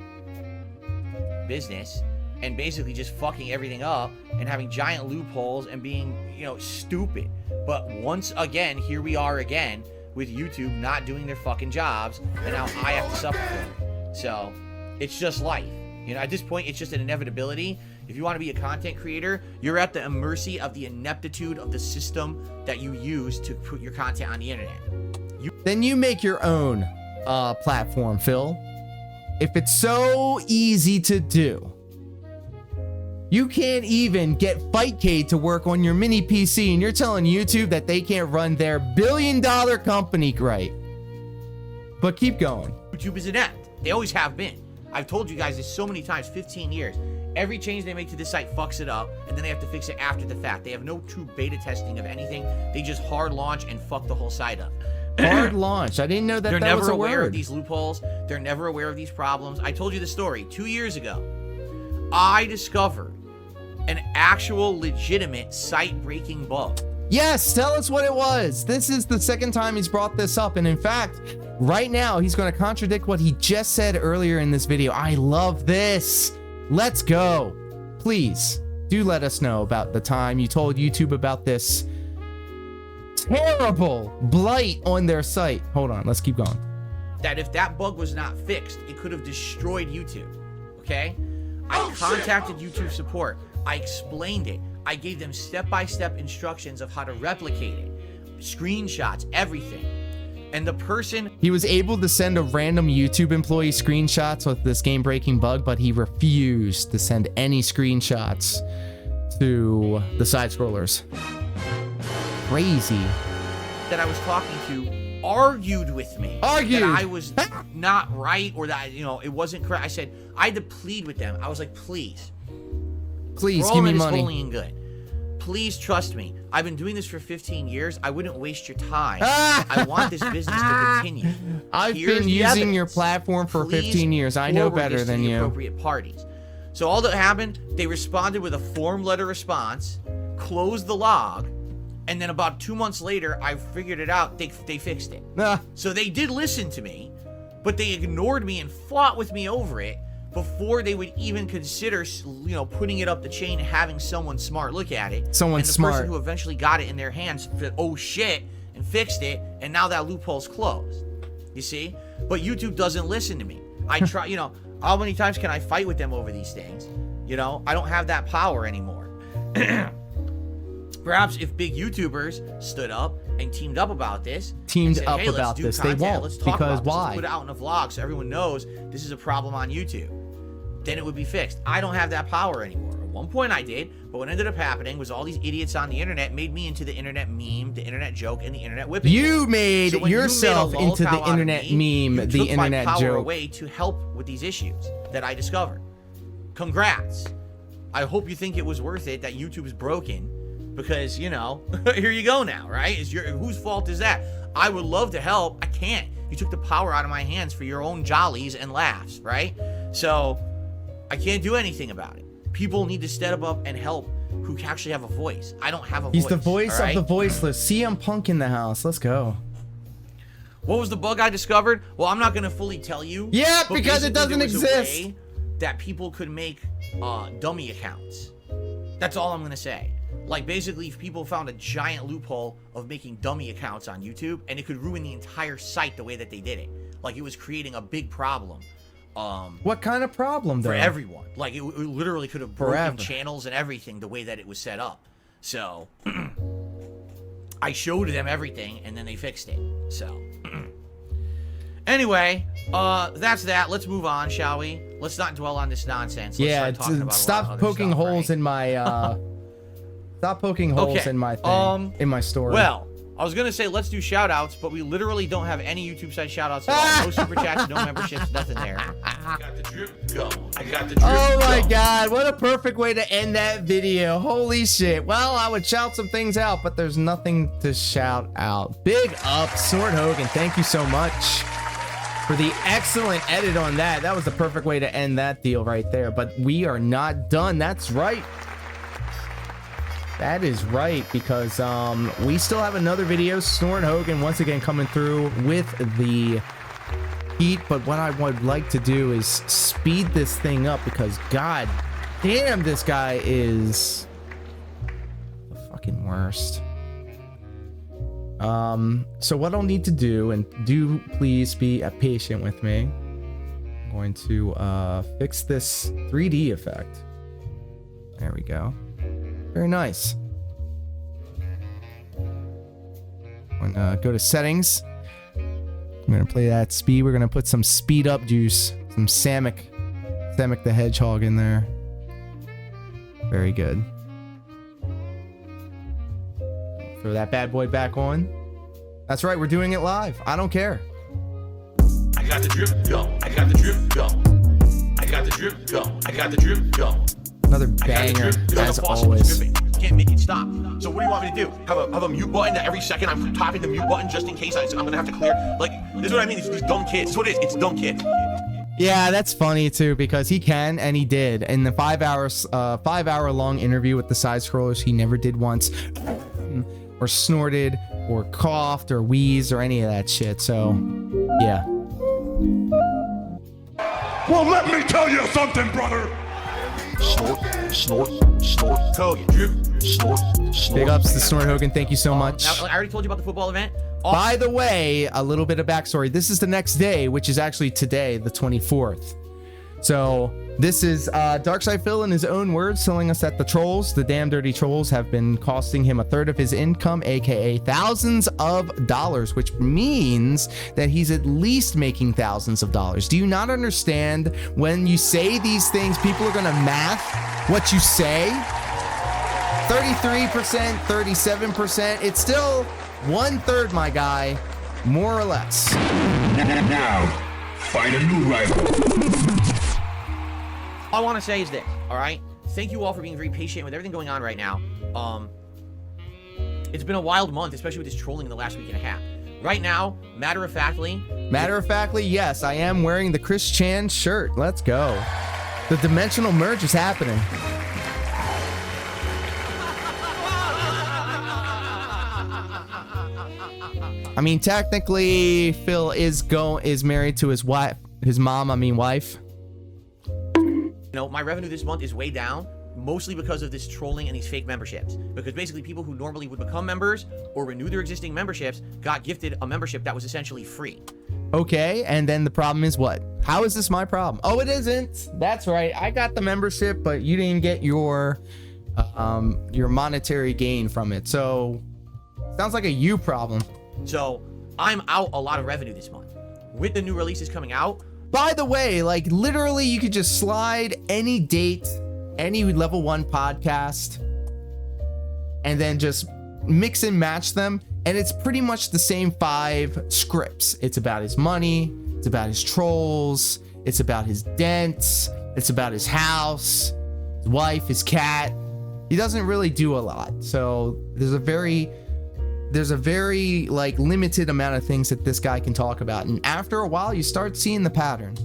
business. and basically just fucking everything up and having giant loopholes and being, you know, stupid. But once again, here we are again with YouTube not doing their fucking jobs, and now I have to suffer for it. So it's just life. You know, at this point, it's just an inevitability. If you want to be a content creator, you're at the mercy of the ineptitude of the system that you use to put your content on the internet. Then you make your own platform, Phil. If it's so easy to do, you can't even get Fightcade to work on your mini PC, and you're telling YouTube that they can't run their billion-dollar company right. But keep going. YouTube is inept. They always have been. I've told you guys this so many times, 15 years. Every change they make to this site fucks it up, and then they have to fix it after the fact. They have no true beta testing of anything. They just hard launch and fuck the whole site up. Hard launch. I didn't know that They're that was never a aware word. of these loopholes. They're never aware of these problems. I told you the story 2 years ago. I discovered an actual legitimate site-breaking bug. Yes, tell us what it was. This is the second time he's brought this up, and in fact, right now he's going to contradict what he just said earlier in this video. I love this. Let's go. Please do let us know about the time you told YouTube about this terrible blight on their site. Hold on, let's keep going. That if that bug was not fixed, it could have destroyed YouTube. Okay? I contacted YouTube support. I explained it. I gave them step-by-step instructions of how to replicate it. Screenshots, everything. And the person... He was able to send a random YouTube employee screenshots with this game-breaking bug, but he refused to send any screenshots to the side-scrollers. Crazy. That I was talking to argued with me. Argued? That I was not right, or that, you know, it wasn't correct. I said, I had to plead with them. I was like, please. Please, For all give me that is money. holy and good. Please trust me. I've been doing this for 15 years. I wouldn't waste your time. Ah! I want this business to continue. I've Here's been the using your evidence. platform for Please 15 years. I know forward better this to than the you. appropriate parties. So all that happened, they responded with a form letter response, closed the log, and then about 2 months later, I figured it out. They fixed it. Ah, So they did listen to me, but they ignored me and fought with me over it before they would even consider, you know, putting it up the chain and having someone smart look at it. Someone and the smart. person who eventually got it in their hands said, oh shit, and fixed it, and now that loophole's closed. You see? But YouTube doesn't listen to me. I try, you know, how many times can I fight with them over these things? You know, I don't have that power anymore. Perhaps if big YouTubers stood up and teamed up about this, Teamed and said, up hey, let's about do this. They content, won't, let's talk because about this, why? let's put it out in a vlog so everyone knows this is a problem on YouTube. Then it would be fixed. I don't have that power anymore. At one point I did, but what ended up happening was all these idiots on the internet made me into the internet meme, the internet joke, and the internet whipping. You made So when you made a yourself lol into cow the out of internet me, meme, you the took internet my power joke. away to help with these issues that I discovered. Congrats. I hope you think it was worth it that YouTube's broken, because, you know, here you go now, right? Whose fault is that? I would love to help. I can't. You took the power out of my hands for your own jollies and laughs, right? So I can't do anything about it. People need to step up and help who actually have a voice. I don't have a voice. He's the voice all of the right? voiceless. CM Punk in the house. Let's go. What was the bug I discovered? Well, I'm not going to fully tell you. Yeah, but because it basically doesn't there was a exist. way that people could make dummy accounts. That's all I'm going to say. Like, basically, if people found a giant loophole of making dummy accounts on YouTube, and it could ruin the entire site the way that they did it. Like, it was creating a big problem. What kind of problem, though? For everyone. Like, it literally could have broken Forever. channels and everything the way that it was set up. So, I showed them everything, and then they fixed it. So, anyway, that's that. Let's move on, shall we? Let's not dwell on this nonsense. Let's Yeah, start talking about a lot of stop other poking stuff, holes right? in my, stop poking holes Okay, in my thing, in my story. Well, I was gonna say let's do shout outs, but we literally don't have any YouTube site shout outs at all. No super chats, no memberships, nothing there. I got the drip go. I got the drip Oh my go. god, what a perfect way to end that video. Holy shit. Well, I would shout some things out, but there's nothing to shout out. Big up, Sword Hogan. Thank you so much for the excellent edit on that. That was the perfect way to end that deal right there. But we are not done. That's right. That is right, because we still have another video. Snort Hogan once again coming through with the heat, but what I would like to do is speed this thing up, because god Damn, this guy is the fucking worst. So what I'll need to do, and do please be patient with me. I'm going to fix this 3D effect. There we go. Very nice. I'm gonna go to settings. I'm gonna play that speed. We're gonna put some speed up juice, some Samick the Hedgehog in there. Very good. Throw that bad boy back on. That's right, we're doing it live. I don't care. I got the drip go. I got the drip go. I got the drip go. I got the drip go. Another banger, as always. Can't make it stop. So what do you want me to do? Have a mute button that every second I'm tapping the mute button just in case I'm gonna have to clear. Like, this is what I mean. These dumb kids. This is what it is. It's dumb kids. Yeah, that's funny too, because he can, and he did. In the 5 hour long interview with the side scrollers, he never did once or snorted or coughed or wheezed or any of that shit. So yeah. Well, let me tell you something, brother. Snort, snort, snort. Hogan. Drip, snort, snort. Big ups to Snort Hogan. Thank you so much. Now, I already told you about the football event. By the way, a little bit of backstory. This is the next day, which is actually today, the 24th. So this is Darkside Phil in his own words telling us that the trolls, the damn dirty trolls, have been costing him a third of his income, aka thousands of dollars, which means that he's at least making thousands of dollars. Do you not understand when you say these things, people are gonna math what you say? 33%, 37%, it's still 1/3, my guy, more or less. Now, find a new rival. All I want to say is this, all right? Thank you all for being very patient with everything going on right now. It's been a wild month, especially with this trolling in the last week and a half. Right now, matter of factly, yes, I am wearing the Chris Chan shirt. Let's go. The dimensional merge is happening. I mean, technically, Phil is married to his wife, wife. you know, my revenue this month is way down, mostly because of this trolling and these fake memberships. Because basically people who normally would become members or renew their existing memberships got gifted a membership that was essentially free. Okay, and then the problem is what? How is this my problem? Oh, it isn't. That's right. I got the membership, but you didn't get your monetary gain from it. So, sounds like a you problem. So, I'm out a lot of revenue this month. With the new releases coming out. By the way, like literally you could just slide any date, any level 1 podcast, and then just mix and match them. And it's pretty much the same 5 scripts. It's about his money, it's about his trolls, it's about his dents, it's about his house, his wife, his cat. He doesn't really do a lot. So there's a very like limited amount of things that this guy can talk about. And after a while, you start seeing the pattern.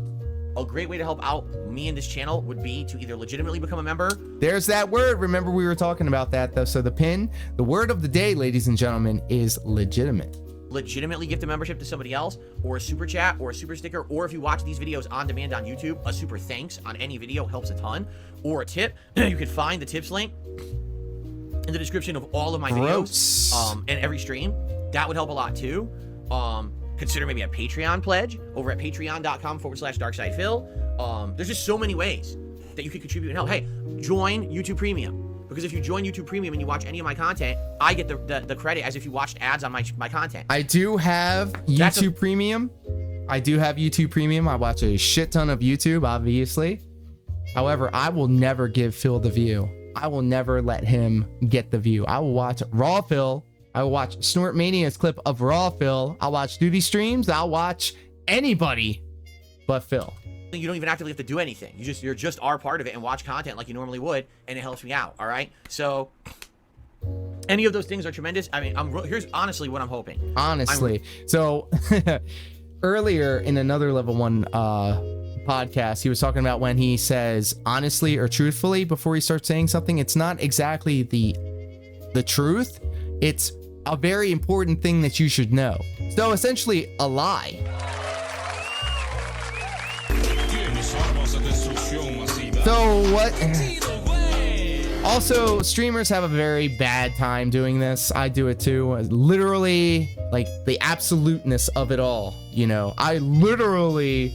A great way to help out me and this channel would be to either legitimately become a member. There's that word. Remember, we were talking about that though. So the word of the day, ladies and gentlemen, is legitimate. Legitimately gift a membership to somebody else, or a super chat, or a super sticker, or if you watch these videos on demand on YouTube, a super thanks on any video helps a ton, or a tip. You can find the tips link in the description of all of my videos and every stream. That would help a lot too. Consider maybe a Patreon pledge over at patreon.com/darksidephil. There's just so many ways that you could contribute and help. Hey, join YouTube Premium, because if you join YouTube Premium and you watch any of my content, I get the credit as if you watched ads on my content. I do have YouTube Premium. I watch a shit ton of YouTube, obviously. However, I will never give Phil the view. I will never let him get the view. I will watch Raw Phil. I will watch Snort Mania's clip of Raw Phil. I'll watch Duty Streams. I'll watch anybody but Phil. You don't even actively have to do anything. You're just our part of it and watch content like you normally would, and it helps me out. All right. So any of those things are tremendous. I mean, here's honestly what I'm hoping. Honestly, so earlier in another level 1 podcast, he was talking about when he says honestly or truthfully before he starts saying something. It's not exactly the truth. It's a very important thing that you should know. So essentially a lie. So what? Also, streamers have a very bad time doing this. I do it too. Literally, like the absoluteness of it all. You know, I literally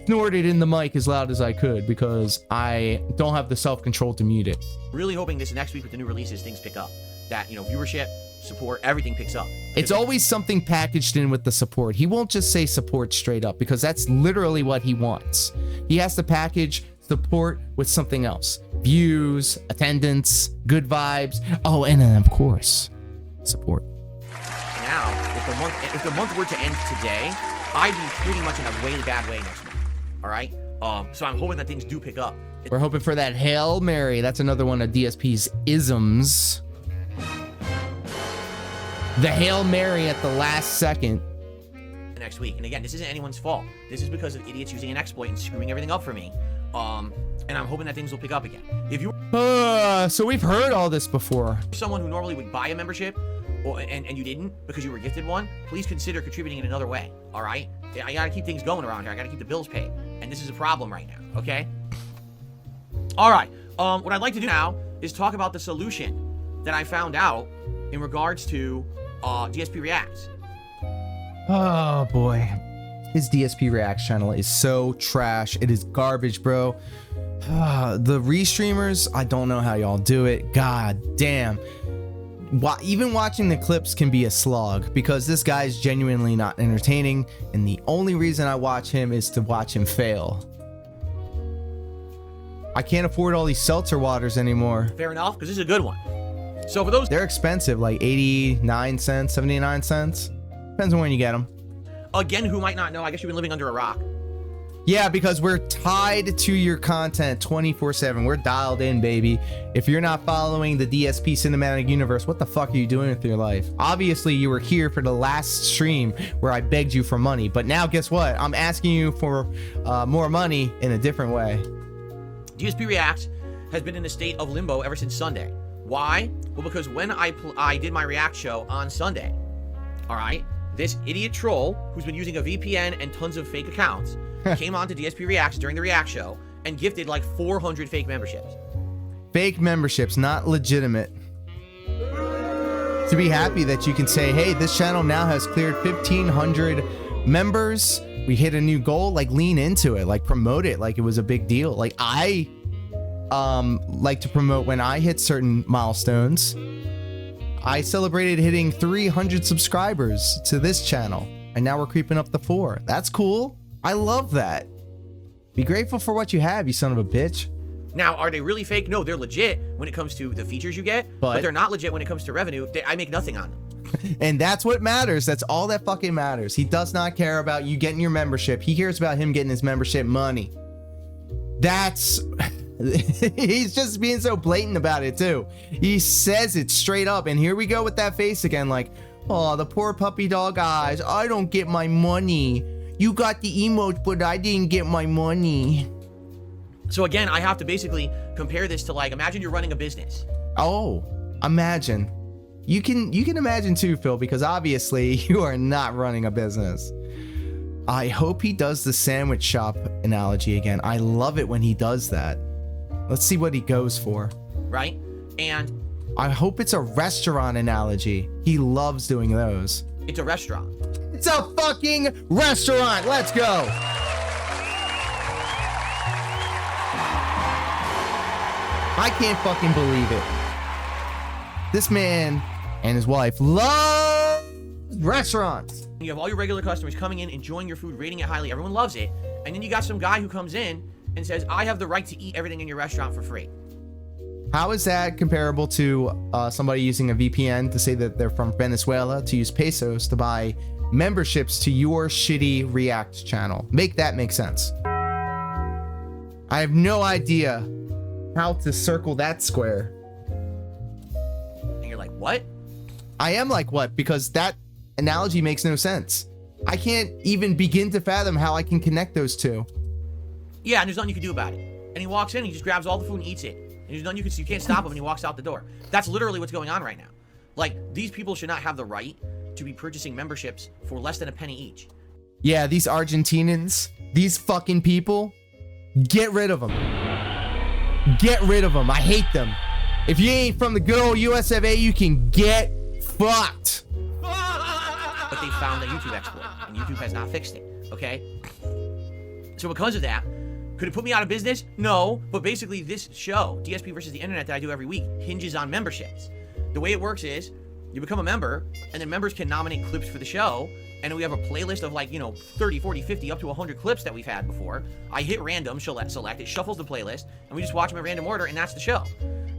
snorted in the mic as loud as I could because I don't have the self-control to mute it. Really hoping this next week with the new releases, things pick up. That, you know, viewership, support, everything picks up. It's always something packaged in with the support. He won't just say support straight up because that's literally what he wants. He has to package support with something else. Views, attendance, good vibes. Oh, and then of course, support. Now, if the month were to end today, I'd be pretty much in a way bad way next month. All right? So I'm hoping that things do pick up. We're hoping for that Hail Mary. That's another one of DSP's isms. The Hail Mary at the last second. Next week. And again, this isn't anyone's fault. This is because of idiots using an exploit and screwing everything up for me. And I'm hoping that things will pick up again. If you're So we've heard all this before. someone who normally would buy a membership, and you didn't because you were gifted one, please consider contributing in another way. All right? I gotta keep things going around here. I gotta keep the bills paid, and this is a problem right now. Okay? All right. What I'd like to do now is talk about the solution that I found out in regards to DSP Reacts. Oh boy. His DSP Reacts channel is so trash. It is garbage, bro. The restreamers, I don't know how y'all do it. God damn. Even watching the clips can be a slog because this guy is genuinely not entertaining, and the only reason I watch him is to watch him fail. I can't afford all these seltzer waters anymore. Fair enough, because this is a good one. So for those They're expensive, like 89 cents, 79 cents. Depends on when you get them. again who might not know, I guess you've been living under a rock. Yeah, because we're tied to your content 24/7. We're dialed in, baby. If you're not following the DSP cinematic universe, what the fuck are you doing with your life? Obviously, you were here for the last stream where I begged you for money, but now guess what? I'm asking you for more money in a different way. DSP Reacts has been in a state of limbo ever since Sunday. Why? Well, because when I did my React show on Sunday, all right, this idiot troll who's been using a VPN and tons of fake accounts came on to DSP Reacts during the React show and gifted like 400 fake memberships. Fake memberships, not legitimate. To be happy that you can say, hey, this channel now has cleared 1,500 members. We hit a new goal. Like, lean into it, like promote it like it was a big deal. Like, I like to promote when I hit certain milestones. I celebrated hitting 300 subscribers to this channel, and now we're creeping up to 4. That's cool. I love that. Be grateful for what you have, you son of a bitch. Now, are they really fake? No, they're legit when it comes to the features you get, but they're not legit when it comes to revenue. I make nothing on them. And that's what matters. That's all that fucking matters. He does not care about you getting your membership. He cares about him getting his membership money. That's... He's just being so blatant about it too. He says it straight up, and here we go with that face again, like, oh, the poor puppy dog eyes. I don't get my money. You got the emotes, but I didn't get my money. So again, I have to basically compare this to, like, imagine you're running a business. Oh, imagine. You can imagine too, Phil, because obviously you are not running a business. I hope he does the sandwich shop analogy again. I love it when he does that. Let's see what he goes for. Right? And I hope it's a restaurant analogy. He loves doing those. it's a restaurant. It's a fucking restaurant. Let's go. I can't fucking believe it. This man and his wife love restaurants. You have all your regular customers coming in, enjoying your food, rating it highly. Everyone loves it. And then you got some guy who comes in and says, I have the right to eat everything in your restaurant for free. How is that comparable to somebody using a VPN to say that they're from Venezuela to use pesos to buy memberships to your shitty React channel? Make that make sense. I have no idea how to circle that square. And you're like, what? I am like, what? Because that analogy makes no sense. I can't even begin to fathom how I can connect those two. Yeah, and there's nothing you can do about it. And he walks in, and he just grabs all the food and eats it. And there's nothing you can't stop him, and he walks out the door. That's literally what's going on right now. Like, these people should not have the right to be purchasing memberships for less than a penny each. Yeah, these Argentinians, these fucking people, get rid of them. Get rid of them. I hate them. If you ain't from the good old US of A, you can get fucked. But they found the YouTube exploit, and YouTube has not fixed it, okay? So because of that, could it put me out of business? No, but basically this show, DSP versus the Internet, that I do every week, hinges on memberships. The way it works is, you become a member, and then members can nominate clips for the show, and we have a playlist of like, 30, 40, 50, up to 100 clips that we've had before. I hit random, select, it shuffles the playlist, and we just watch them in random order, and that's the show.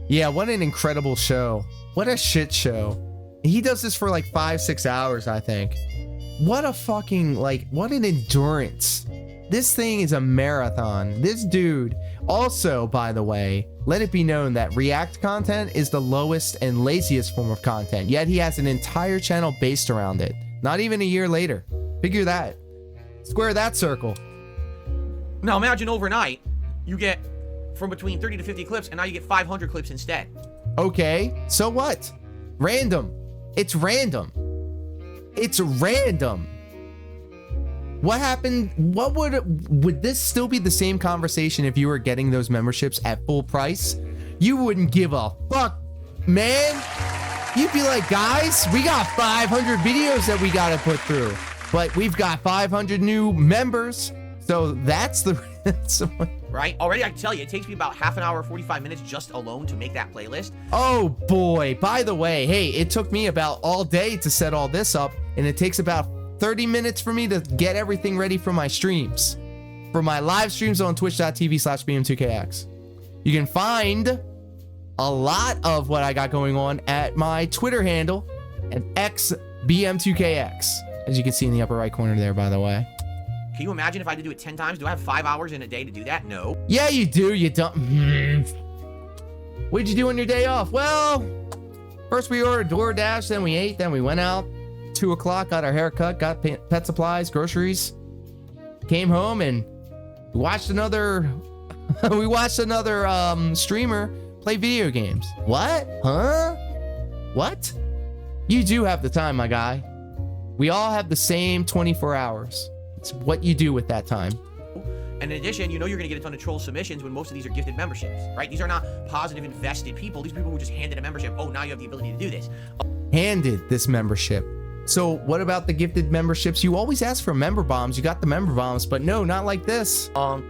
Yeah, what an incredible show. What a shit show. He does this for like 5-6 hours, I think. What a fucking, what an endurance. This thing is a marathon. This dude, also, by the way, let it be known that React content is the lowest and laziest form of content, yet he has an entire channel based around it. Not even a year later. Figure that. Square that circle. Now imagine overnight, you get from between 30 to 50 clips, and now you get 500 clips instead. Okay, so what? Random. It's random. It's random. What happened? What would this still be the same conversation if you were getting those memberships at full price? You wouldn't give a fuck, man. You'd be like, guys, we got 500 videos that we got to put through, but we've got 500 new members. So that's the right? Already I can tell you, it takes me about half an hour, 45 minutes just alone to make that playlist. Oh boy, by the way, hey, it took me about all day to set all this up, and it takes about 30 minutes for me to get everything ready for my streams. For my live streams on twitch.tv/bm2kx. You can find a lot of what I got going on at my Twitter handle at xbm2kx. As you can see in the upper right corner there, by the way. Can you imagine if I had to do it 10 times? Do I have 5 hours in a day to do that? No. Yeah, you do. You don't. What'd you do on your day off? Well, first we ordered DoorDash, then we ate, then we went out. 2 o'clock, got our haircut, got pet supplies, groceries. Came home and watched another. We watched another streamer play video games. What? Huh? What? You do have the time, my guy. We all have the same 24 hours. It's what you do with that time. And in addition, you're going to get a ton of troll submissions when most of these are gifted memberships, right? These are not positive, invested people. These people who just handed a membership. Oh, now you have the ability to do this. Handed this membership. So what about the gifted memberships? You always ask for member bombs. You got the member bombs, but no, not like this. Gross.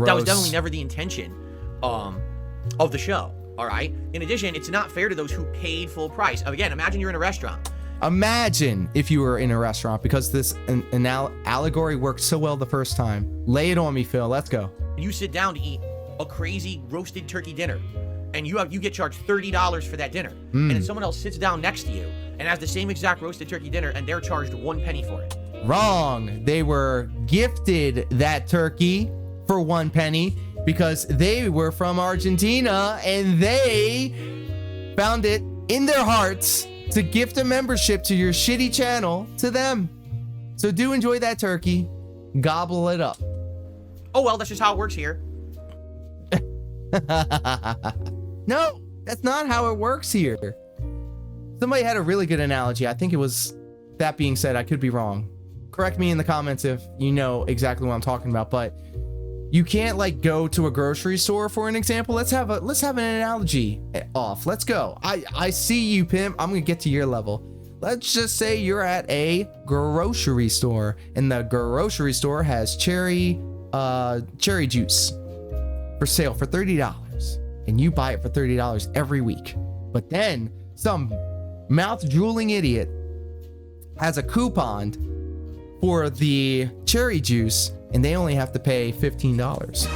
That was definitely never the intention of the show, all right? In addition, it's not fair to those who paid full price. Again, imagine you're in a restaurant. Imagine if you were in a restaurant, because this allegory worked so well the first time. Lay it on me, Phil. Let's go. You sit down to eat a crazy roasted turkey dinner, and you get charged $30 for that dinner. And then someone else sits down next to you and has the same exact roasted turkey dinner, and they're charged 1 penny for it. Wrong. They were gifted that turkey for 1 penny because they were from Argentina and they found it in their hearts to gift a membership to your shitty channel to them. So do enjoy that turkey. Gobble it up. Oh, well, that's just how it works here. No, that's not how it works here. Somebody had a really good analogy. I think it was, that being said, I could be wrong. Correct me in the comments if you know exactly what I'm talking about, but you can't like go to a grocery store for an example. Let's have an analogy off. Let's go. I see you, pimp. I'm gonna get to your level. Let's just say you're at a grocery store and the grocery store has cherry juice for sale for $30 and you buy it for $30 every week. But then some mouth drooling idiot has a coupon for the cherry juice and they only have to pay $15.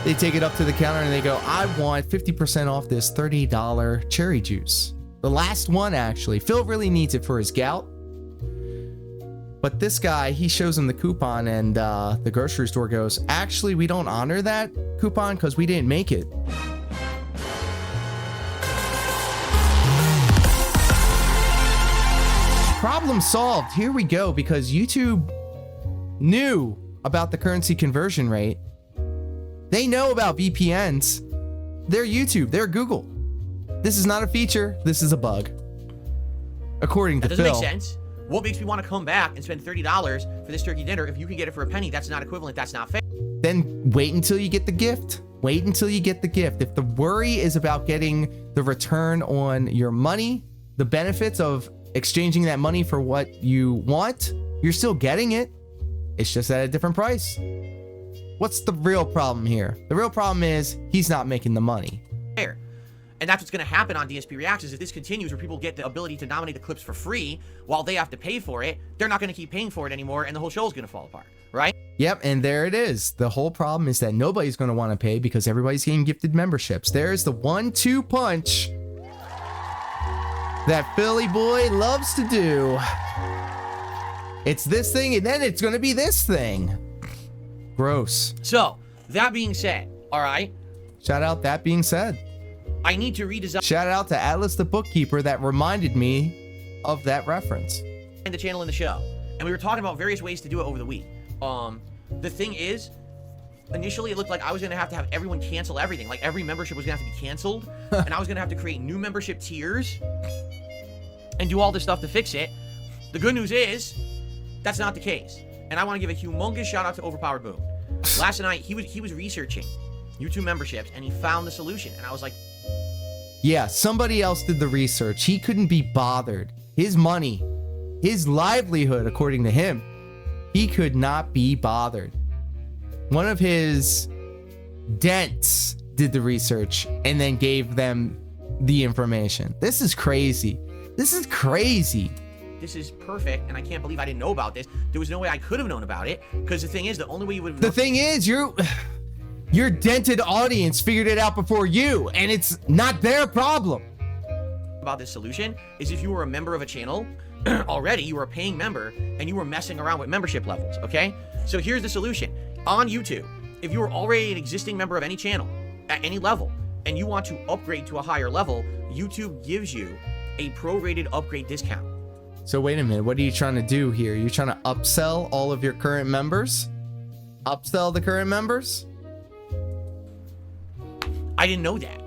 They take it up to the counter and they go, I want 50% off this $30 cherry juice. The last one, actually. Phil really needs it for his gout. But this guy, he shows him the coupon and the grocery store goes, actually, we don't honor that coupon because we didn't make it. Problem solved. Here we go, because YouTube knew about the currency conversion rate. They know about VPNs. They're YouTube. They're Google. This is not a feature. This is a bug. According to Phil. That doesn't make sense. What makes me want to come back and spend $30 for this turkey dinner if you can get it for a penny? That's not equivalent. That's not fair. Then wait until you get the gift. Wait until you get the gift. If the worry is about getting the return on your money, the benefits of exchanging that money for what you want, you're still getting it. It's just at a different price. What's the real problem here? The real problem is he's not making the money. Fair. And that's what's going to happen on DSP Reacts is if this continues where people get the ability to nominate the clips for free while they have to pay for it, they're not going to keep paying for it anymore and the whole show is going to fall apart, right? Yep, and there it is. The whole problem is that nobody's going to want to pay because everybody's getting gifted memberships. There's the 1-2 punch that Philly boy loves to do. It's this thing and then it's going to be this thing. Gross. So, that being said, all right? Shout out, that being said. I need to redesign Shout out to Atlas the bookkeeper that reminded me of that reference. the channel and the show. And we were talking about various ways to do it over the week. The thing is, initially it looked like I was going to have everyone cancel everything. Like every membership was going to have to be canceled. And I was going to have to create new membership tiers and do all this stuff to fix it. The good news is, that's not the case. And I want to give a humongous shout out to Overpowered Boom. Last night, he was researching YouTube memberships and he found the solution. And I was like, yeah, somebody else did the research. He couldn't be bothered. His money, his livelihood, according to him, he could not be bothered. One of his dents did the research and then gave them the information. This is crazy. This is crazy. this is perfect, and I can't believe I didn't know about this. There was no way I could have known about it, because the thing is, the only way you would have known— The thing is, your dented audience figured it out before you, and it's not their problem. about this solution is if you were a member of a channel already, you were a paying member, and you were messing around with membership levels, okay? So here's the solution. On YouTube, if you were already an existing member of any channel at any level, and you want to upgrade to a higher level, YouTube gives you a prorated upgrade discount. So wait a minute, what are you trying to do here? You're trying to upsell all of your current members? Upsell the current members? I didn't know that.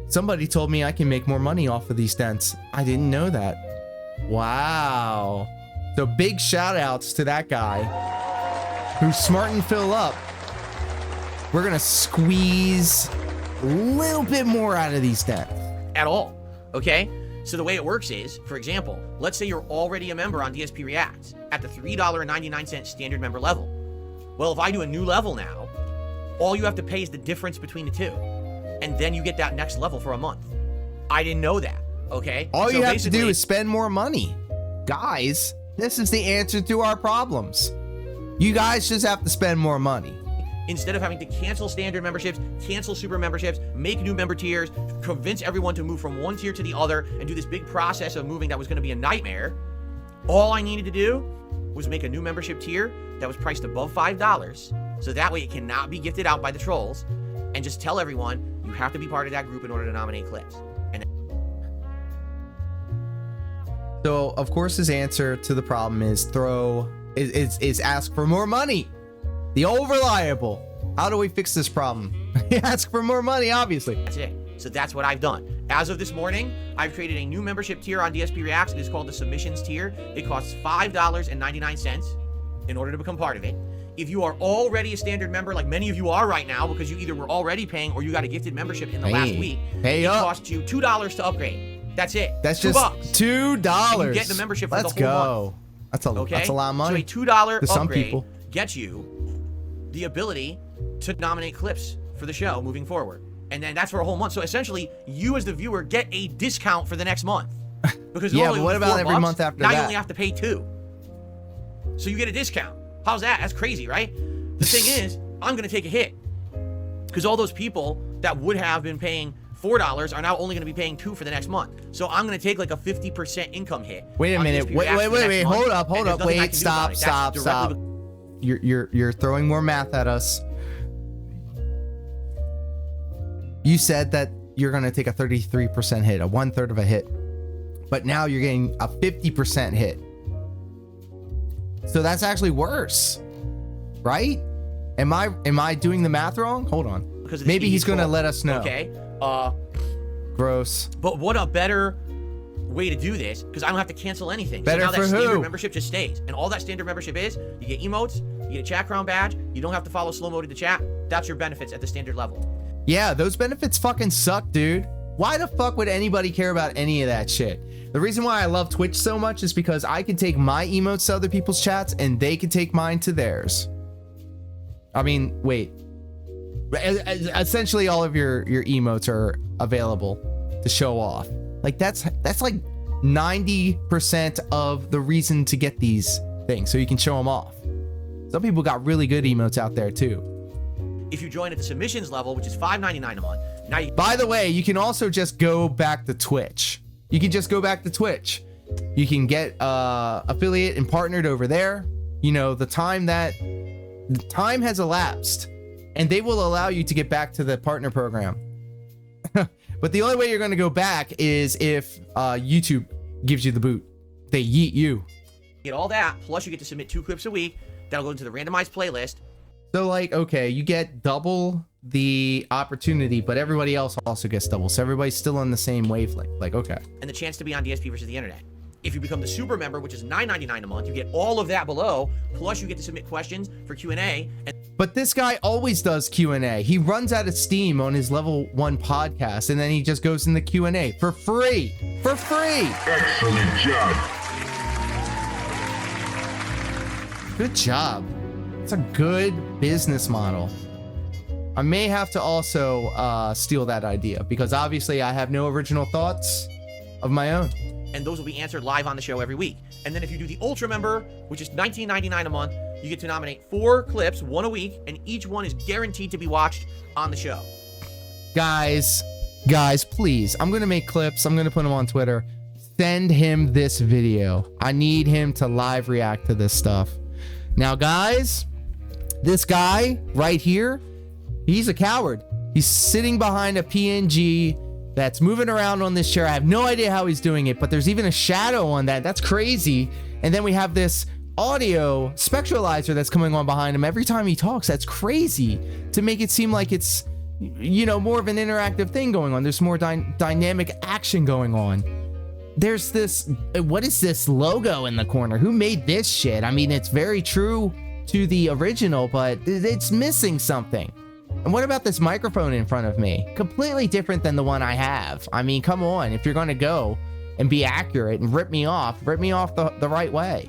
Somebody told me I can make more money off of these dents. I didn't know that. Wow. So big shout outs to that guy who's smarting Phil up. We're gonna squeeze a little bit more out of these dents. At all, okay? So the way it works is, for example, let's say you're already a member on DSP Reacts at the $3.99 standard member level. Well, if I do a new level now, all you have to pay is the difference between the two. And then you get that next level for a month. I didn't know that, okay? All So you have to do basically, is spend more money. Guys, this is the answer to our problems. You guys just have to spend more money. instead of having to cancel standard memberships, cancel super memberships, make new member tiers, convince everyone to move from one tier to the other, and do this big process of moving that was going to be a nightmare, all I needed to do was make a new membership tier that was priced above $5, so that way it cannot be gifted out by the trolls, and just tell everyone you have to be part of that group in order to nominate clips. And So, of course, his answer to the problem is ask for more money. The old reliable. How do we fix this problem? Ask for more money, obviously. that's it. So that's what I've done. As of this morning, I've created a new membership tier on DSP Reacts. It is called the Submissions tier. It costs $5.99 in order to become part of it. If you are already a standard member, like many of you are right now, because you either were already paying or you got a gifted membership in the last week, Pay it up. costs you $2 to upgrade. That's it. That's $2. just $2. And you get the membership for Let's the whole go. month. That's a lot of money. So a $2 to some upgrade people. gets you the ability to nominate clips for the show moving forward. And then that's for a whole month. So essentially, you as the viewer get a discount for the next month. Because Yeah, normally but what it was about $4, every month after now that? you only have to pay $2. So you get a discount. How's that? That's crazy, right? The thing is, I'm going to take a hit. Because all those people that would have been paying $4 are now only going to be paying $2 for the next month. So I'm going to take like a 50% income hit. Wait a on minute. DSP Reacts for the next Wait. month, Hold up. and there's nothing I can do about it. Stop. That's directly You're throwing more math at us. You said that you're going to take a 33% hit, a 1/3 of a hit. But now you're getting a 50% hit. So that's actually worse. Right? Am I doing the math wrong? Hold on. because Maybe he's going to let us know. Okay. Gross. But what a better way to do this, because I don't have to cancel anything. Better so now for that standard who? membership just stays. And all that standard membership is, you get emotes, You get a chat crown badge. You don't have to follow slow mode to chat. That's your benefits at the standard level. Yeah, those benefits fucking suck, dude. Why the fuck would anybody care about any of that shit? The reason why I love Twitch so much is because I can take my emotes to other people's chats and they can take mine to theirs. I mean, wait. Essentially all of your emotes are available to show off. Like that's like 90% of the reason to get these things, so you can show them off. Some people got really good emotes out there too. If you join at the submissions level, which is $5.99 a month, now you... By the way, you can also just go back to Twitch. You can just go back to Twitch. You can get affiliate and partnered over there. You know, the time has elapsed, and they will allow you to get back to the partner program. But the only way you're going to go back is if YouTube gives you the boot. They yeet you. get all that, plus you get to submit 2 clips a week. That'll go into the randomized playlist. So, like, okay, you get double the opportunity, but everybody else also gets double. So everybody's still on the same wavelength. Like, okay. And the chance to be on DSP versus the internet. If you become the super member, which is $9.99 a month, you get all of that below, plus you get to submit questions for Q&A. But this guy always does Q&A. He runs out of steam on his level 1 podcast, and then he just goes in the Q&A for free. For free! Excellent job. Good job. It's a good business model. I may have to also steal that idea, because obviously I have no original thoughts of my own. And those will be answered live on the show every week. And then if you do the Ultra member, which is $19.99 a month, you get to nominate 4 clips, 1 a week, and each one is guaranteed to be watched on the show. Guys, please, I'm going to make clips. I'm going to put them on Twitter. Send him this video. I need him to live react to this stuff. Now, guys, this guy right here, he's a coward. He's sitting behind a PNG that's moving around on this chair. I have no idea how he's doing it, but there's even a shadow on that. That's crazy. And then we have this audio spectralizer that's coming on behind him every time he talks. That's crazy to make it seem like it's, you know, more of an interactive thing going on. There's more dynamic action going on. There's this, what is this logo in the corner? Who made this shit? I mean, it's very true to the original, but it's missing something. And what about this microphone in front of me? Completely different than the one I have. I mean, come on. If you're going to go and be accurate and rip me off the right way.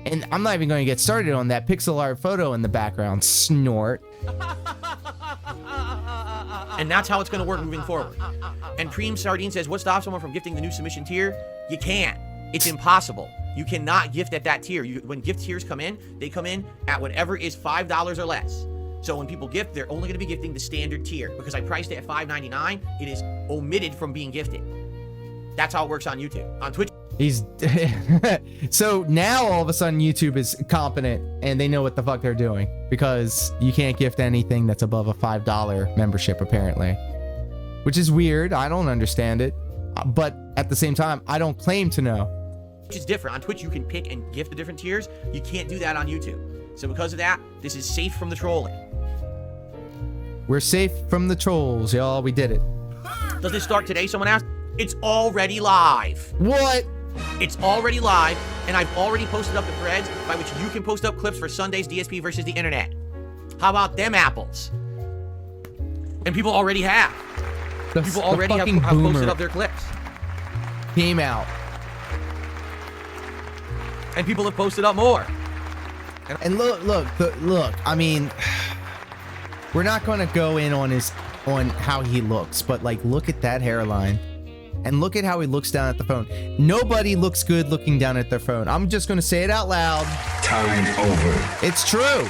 And I'm not even going to get started on that pixel art photo in the background. Snort. And that's how it's going to work moving forward. And Preem Sardine says, what stops someone from gifting the new submission tier? You can't. It's impossible. You cannot gift at that tier. When gift tiers come in, they come in at whatever is $5 or less. So when people gift, they're only going to be gifting the standard tier. Because I priced it at $5.99, it is omitted from being gifted. That's how it works on YouTube. On Twitch. So now all of a sudden YouTube is competent and they know what the fuck they're doing, because you can't gift anything that's above a $5 membership apparently, which is weird. I don't understand it, but at the same time, I don't claim to know. Which is different. On Twitch, you can pick and gift the different tiers. You can't do that on YouTube. So because of that, this is safe from the trolling. We're safe from the trolls, y'all. We did it. Does this start today? Someone asked. It's already live. What? It's already live, and I've already posted up the threads by which you can post up clips for Sunday's DSP versus the internet. How about them apples? And people already have. People already have posted up their clips. Came out. And people have posted up more. And look. I mean, we're not going to go in on how he looks, but like, look at that hairline. And look at how he looks down at the phone. Nobody looks good looking down at their phone. I'm just going to say it out loud. Time over. It's true.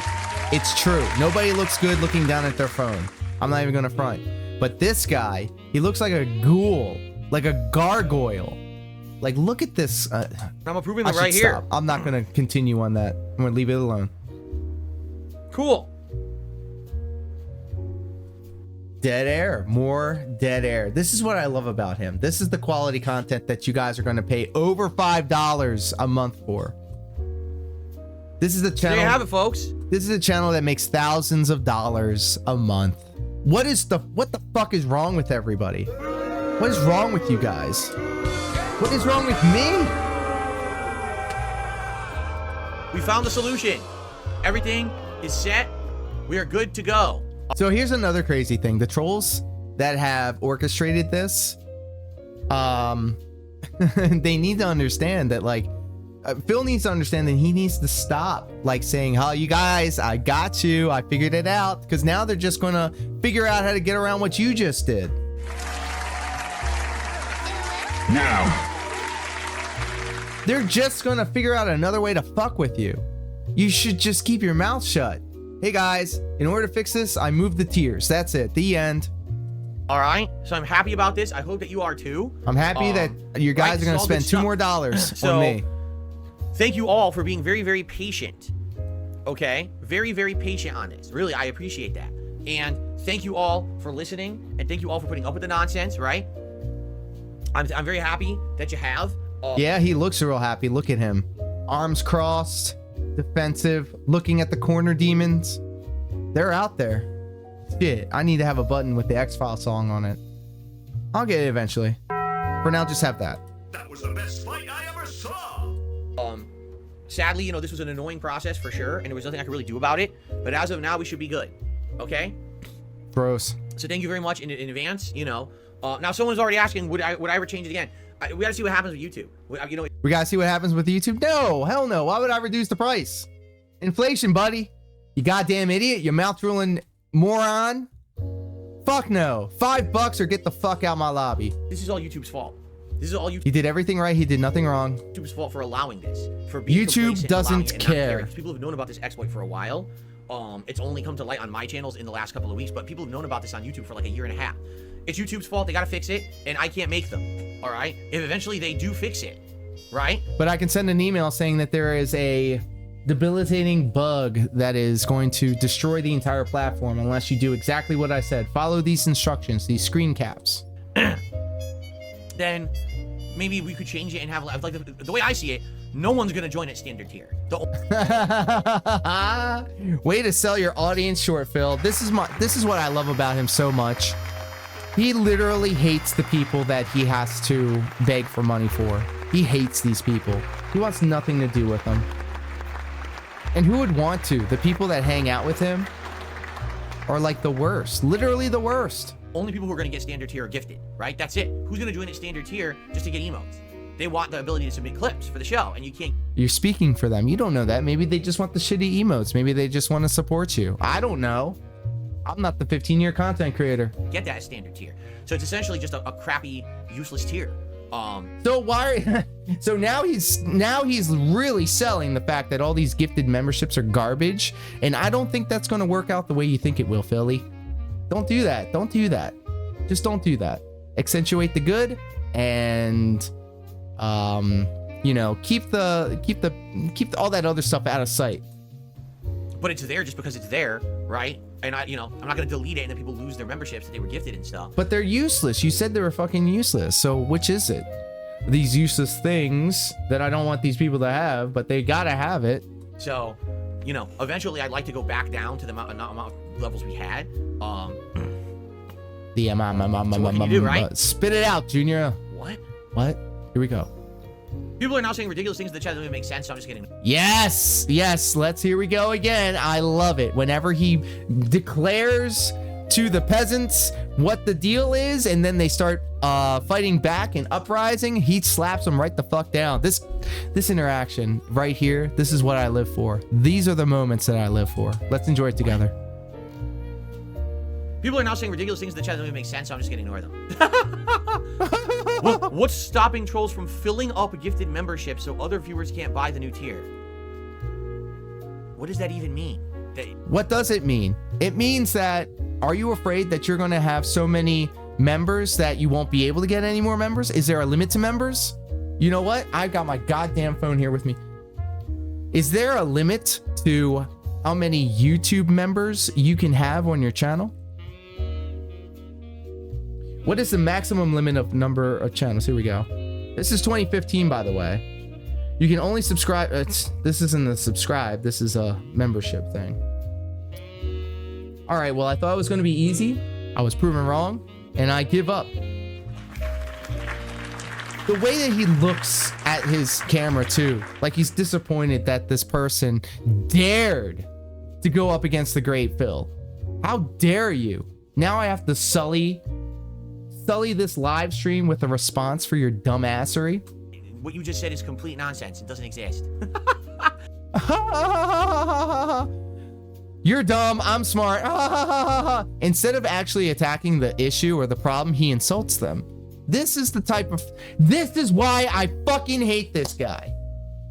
It's true. Nobody looks good looking down at their phone. I'm not even going to front. But this guy, he looks like a ghoul, like a gargoyle. Like, look at this. I'm approving them right here. Stop. I'm not going to continue on that. I'm going to leave it alone. Cool. Dead air. More dead air. This is what I love about him. This is the quality content that you guys are going to pay over $5 a month for. This is the channel. There you have it, folks. This is a channel that makes thousands of dollars a month. What the fuck is wrong with everybody? What is wrong with you guys? What is wrong with me? We found the solution. Everything is set. We are good to go. So here's another crazy thing. The trolls that have orchestrated this, they need to understand that, like, Phil needs to understand that he needs to stop, like, saying, "Oh, you guys, I got you. I figured it out." Because now they're just going to figure out how to get around what you just did. Now. They're just going to figure out another way to fuck with you. You should just keep your mouth shut. Hey guys, in order to fix this, I moved the tiers. That's it. The end. All right. So I'm happy about this. I hope that you are too. I'm happy that you guys are going to spend $2 more So, on me. Thank you all for being very, very patient. Okay? Very, very patient on this. Really, I appreciate that. And thank you all for listening. And thank you all for putting up with the nonsense, right? I'm very happy that you have. Yeah, he looks real happy. Look at him. Arms crossed, defensive, looking at the corner demons. They're out there. Shit, I need to have a button with the X-File song on it. I'll get it eventually. For now, just have that. That was the best fight I ever saw. Sadly, you know, this was an annoying process for sure, and there was nothing I could really do about it. But as of now, we should be good. Okay? Gross. So thank you very much in advance, you know. Now, someone's already asking, would I ever change it again? We gotta see what happens with YouTube. You know, We gotta see what happens with YouTube. No, hell no. Why would I reduce the price? Inflation, buddy. You goddamn idiot. You mouth drooling moron. Fuck no. $5 or get the fuck out my lobby. this is all YouTube's fault. This is all He did everything right. He did nothing wrong. YouTube's fault for allowing this. For being YouTube complacent and allowing doesn't it and not care. caring. People have known about this exploit for a while. It's only come to light on my channels in the last couple of weeks, but people have known about this on YouTube for like a year and a half. It's YouTube's fault. They gotta fix it, and I can't make them. All right? If eventually they do fix it, right? But I can send an email saying that there is a debilitating bug that is going to destroy the entire platform unless you do exactly what I said. Follow these instructions, these screen caps. Then maybe we could change it and have like the way I see it. No one's gonna join at standard tier. Way to sell your audience short, Phil. This is what I love about him so much. He literally hates the people that he has to beg for money for. He hates these people. He wants nothing to do with them. And who would want to? The people that hang out with him are like the worst. Literally the worst. Only people who are gonna get standard tier are gifted, right? That's it. Who's gonna join at standard tier just to get emotes? They want the ability to submit clips for the show, and you can't. You're speaking for them. You don't know that. Maybe they just want the shitty emotes. Maybe they just want to support you. I don't know. I'm not the 15-year content creator. Get that as standard tier. So it's essentially just a crappy, useless tier. So why? So now he's really selling the fact that all these gifted memberships are garbage, and I don't think that's going to work out the way you think it will, Philly. Don't do that. Don't do that. Just don't do that. Accentuate the good, and you know, keep all that other stuff out of sight. But it's there just because it's there, right? And I'm not gonna delete it and then people lose their memberships that they were gifted and stuff. But they're useless. You said they were fucking useless. So which is it? These useless things that I don't want these people to have, but they gotta have it. So, eventually I'd like to go back down to the amount of levels we had. The what can you do, right? Spit it out, Junior. What? Here we go. People are now saying ridiculous things in the chat that don't even make sense, so I'm just kidding. Yes, here we go again. I love it. Whenever he declares to the peasants what the deal is, and then they start fighting back and uprising, he slaps them right the fuck down. This interaction right here, this is what I live for. These are the moments that I live for. Let's enjoy it together. People are now saying ridiculous things in the chat that don't even make sense, so I'm just gonna ignore them. What's stopping trolls from filling up gifted memberships so other viewers can't buy the new tier? What does that even mean? What does it mean? It means that, are you afraid that you're going to have so many members that you won't be able to get any more members? Is there a limit to members? You know what? I've got my goddamn phone here with me. Is there a limit to how many YouTube members you can have on your channel? What is the maximum limit of number of channels? Here we go. This is 2015, by the way. You can only subscribe. This isn't a subscribe. This is a membership thing. All right. Well, I thought it was going to be easy. I was proven wrong, and I give up. The way that he looks at his camera too, like he's disappointed that this person dared to go up against the great Phil. How dare you? Now I have to sully this live stream with a response for your dumbassery. What you just said is complete nonsense. It doesn't exist. You're dumb, I'm smart. Instead of actually attacking the issue or the problem, he insults them. This is why I fucking hate this guy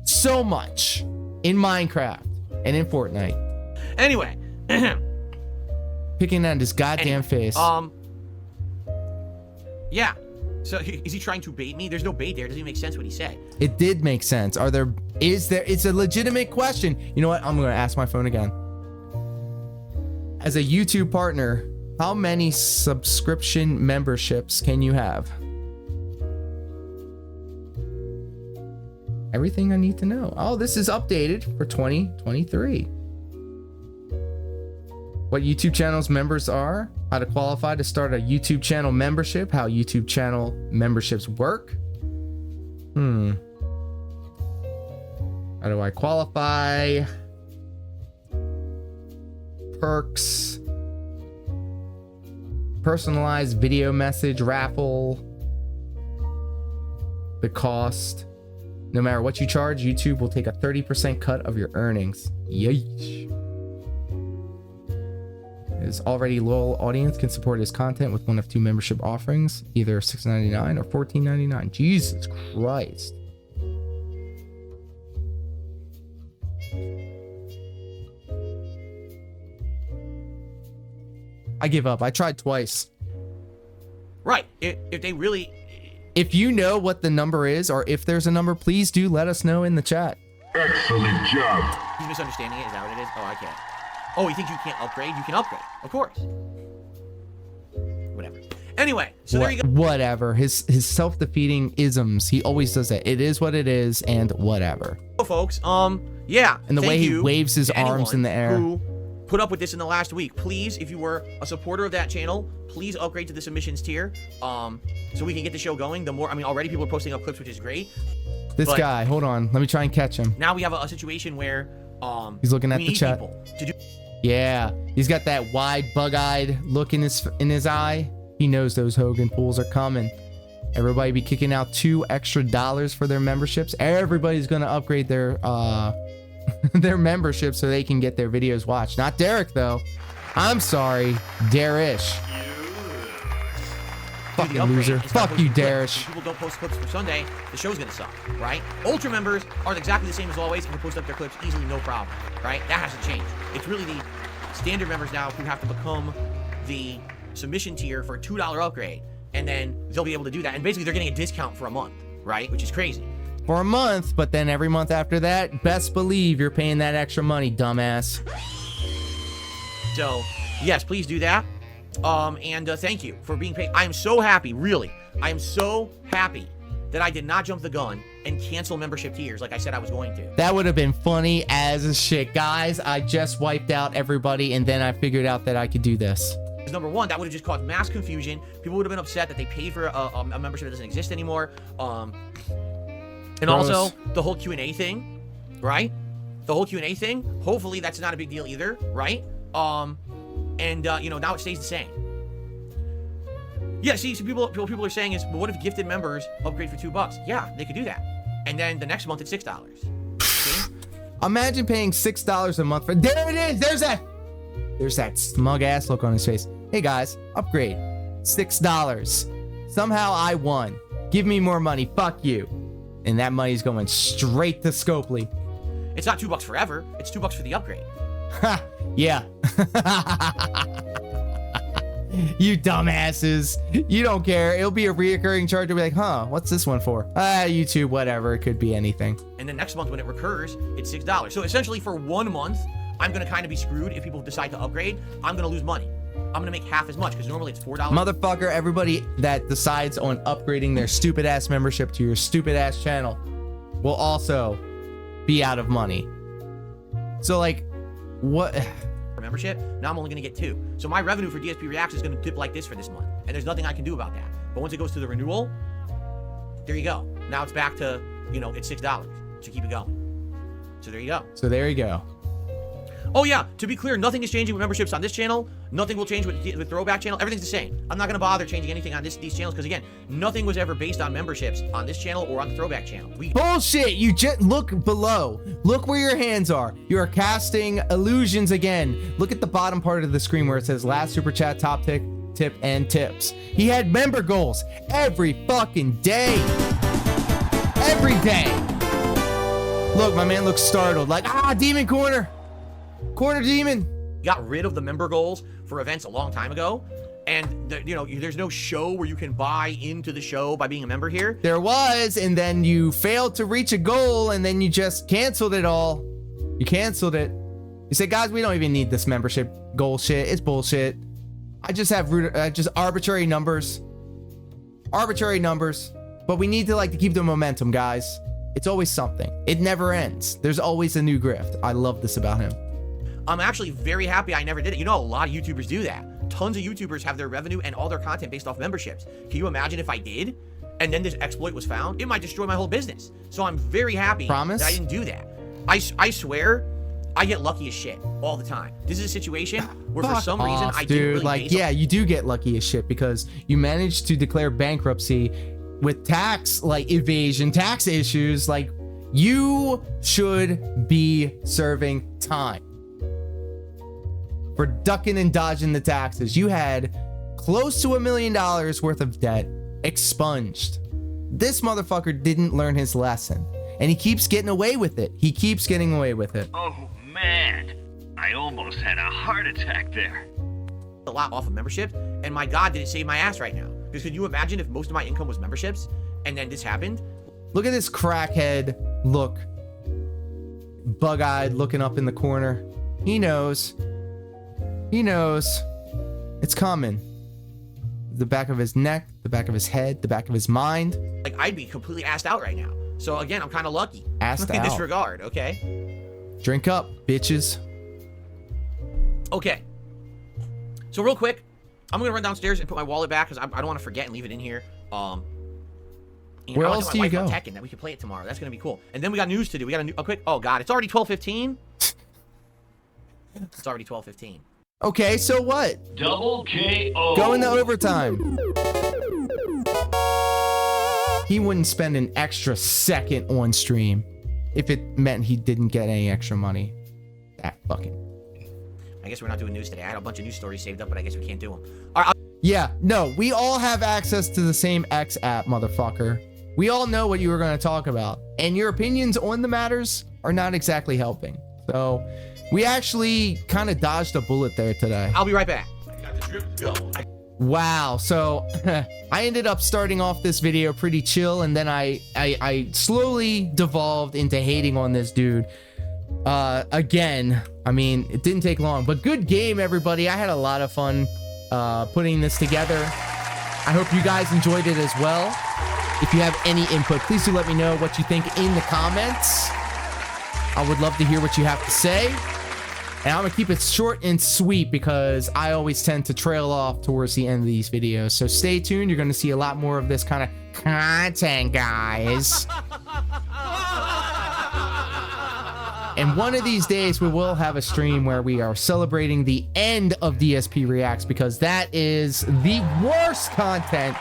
so much in Minecraft and in Fortnite. Anyway. Picking at his goddamn face. Yeah. So is he trying to bait me? There's no bait there. It doesn't even make sense what he said. It did make sense. It's a legitimate question. You know what? I'm going to ask my phone again. As a YouTube partner, how many subscription memberships can you have? Everything I need to know. Oh, this is updated for 2023. What YouTube channels members are, how to qualify to start a YouTube channel membership, how YouTube channel memberships work. How do I qualify? Perks. Personalized video message raffle. The cost. No matter what you charge, YouTube will take a 30% cut of your earnings. Yeesh. His already loyal audience can support his content with one of two membership offerings, either $6.99 or $14.99. Jesus Christ. I give up. I tried twice. Right. If they really... If you know what the number is, or if there's a number, please do let us know in the chat. Excellent job. He's misunderstanding it. Is that what it is? Oh, I can't. Oh, you think you can't upgrade? You can upgrade. Of course. Whatever. Anyway, so there you go. Whatever. His self-defeating isms. He always does that. It is what it is, and whatever. So, folks, yeah. And the way he waves his arms in the air. Who put up with this in the last week. Please, if you were a supporter of that channel, please upgrade to the submissions tier. So we can get the show going. The more, I mean, already people are posting up clips, which is great. This guy, hold on. Let me try and catch him. Now we have a situation where he's looking at the chat. To do Yeah, he's got that wide, bug-eyed look in his eye. He knows those Hogan pools are coming. Everybody be kicking out $2 extra for their memberships. Everybody's gonna upgrade their their membership so they can get their videos watched. Not Derek though. I'm sorry, Darish. Fucking loser. Fuck you, Darish. If people don't post clips for Sunday, the show's gonna suck, right? Ultra members are exactly the same as always and can post up their clips easily, no problem, right? That has to change. It's really the standard members now who have to become the submission tier for a $2 upgrade, and then they'll be able to do that. And basically, they're getting a discount for a month, right? Which is crazy. For a month, but then every month after that, best believe you're paying that extra money, dumbass. So, yes, please do that. And thank you for being paid. I am so happy, really. I am so happy that I did not jump the gun and cancel membership tiers like I said I was going to. That would have been funny as shit. Guys, I just wiped out everybody, and then I figured out that I could do this. Number one, that would have just caused mass confusion. People would have been upset that they paid for a membership that doesn't exist anymore. And also, the whole Q&A thing, right? The whole Q&A thing, hopefully that's not a big deal either, right? You know, now it stays the same. Yeah, see, people are saying is, well, what if gifted members upgrade for $2? Yeah, they could do that. And then the next month it's $6. See? Imagine paying $6 a month for... There it is! There's that smug ass look on his face. Hey guys, upgrade. $6. Somehow I won. Give me more money. Fuck you. And that money's going straight to Scopely. It's not $2 forever. It's $2 for the upgrade. Ha! Yeah. You dumbasses. You don't care. It'll be a reoccurring charge. You'll be like, huh, what's this one for? YouTube, whatever. It could be anything. And then next month when it recurs, it's $6. So essentially for 1 month, I'm going to kind of be screwed if people decide to upgrade. I'm going to lose money. I'm going to make half as much because normally it's $4. Motherfucker, everybody that decides on upgrading their stupid ass membership to your stupid ass channel will also be out of money. So like, what? Membership, now I'm only going to get 2. So my revenue for DSP Reacts is going to dip like this for this month. And there's nothing I can do about that. But once it goes to the renewal, there you go. Now it's back to, you know, it's $6 to keep it going. So there you go. So there you go. Oh yeah, to be clear, nothing is changing with memberships on this channel. Nothing will change with Throwback channel. Everything's the same. I'm not gonna bother changing anything on these channels because again, nothing was ever based on memberships on this channel or on the Throwback channel. Bullshit! You just look below. Look where your hands are. You are casting illusions again. Look at the bottom part of the screen where it says last super chat, top tip, and tips. He had member goals every fucking day. Every day. Look, my man looks startled. Like, demon corner. Corner demon. Got rid of the member goals for events a long time ago. And, you know, there's no show where you can buy into the show by being a member here. There was, and then you failed to reach a goal, and then you just canceled it all. You canceled it. You said, guys, we don't even need this membership goal shit. It's bullshit. I just have just arbitrary numbers. Arbitrary numbers. But we need to keep the momentum, guys. It's always something. It never ends. There's always a new grift. I love this about him. I'm actually very happy I never did it. You know, a lot of YouTubers do that. Tons of YouTubers have their revenue and all their content based off memberships. Can you imagine if I did? And then this exploit was found? It might destroy my whole business. So I'm very happy that I didn't do that. I swear, I get lucky as shit all the time. This is a situation where for some reason I didn't really you do get lucky as shit because you managed to declare bankruptcy with tax evasion, tax issues. You should be serving time for ducking and dodging the taxes. You had close to $1 million worth of debt expunged. This motherfucker didn't learn his lesson, and he keeps getting away with it. He keeps getting away with it. Oh man, I almost had a heart attack there. A lot off of membership, and my God, did it save my ass right now? Because could you imagine if most of my income was memberships, and then this happened? Look at this crackhead look. Bug-eyed looking up in the corner. He knows. He knows. It's coming. The back of his neck, the back of his head, the back of his mind. I'd be completely assed out right now. So again, I'm kind of lucky. Assed in out. this regard, okay? Drink up, bitches. Okay. So real quick, I'm gonna run downstairs and put my wallet back because I don't want to forget and leave it in here. Where else do you go? Tekken, that we can play it tomorrow. That's gonna be cool. And then we got news to do. We got a quick. Oh God, it's already 12:15. It's already 12:15. Okay, so what? Double KO. Go into overtime. He wouldn't spend an extra second on stream if it meant he didn't get any extra money. That fucking. I guess we're not doing news today. I had a bunch of news stories saved up, but I guess we can't do them. All right. Yeah, no, we all have access to the same X app, motherfucker. We all know what you were going to talk about, and your opinions on the matters are not exactly helping. So we actually kind of dodged a bullet there today. I'll be right back. I got the drip go. Wow, so I ended up starting off this video pretty chill, and then I slowly devolved into hating on this dude. Again, I mean, it didn't take long, but good game, everybody. I had a lot of fun putting this together. I hope you guys enjoyed it as well. If you have any input, please do let me know what you think in the comments. I would love to hear what you have to say. And I'm gonna keep it short and sweet because I always tend to trail off towards the end of these videos. So stay tuned. You're gonna see a lot more of this kind of content, guys. And one of these days, we will have a stream where we are celebrating the end of DSP Reacts because that is the worst content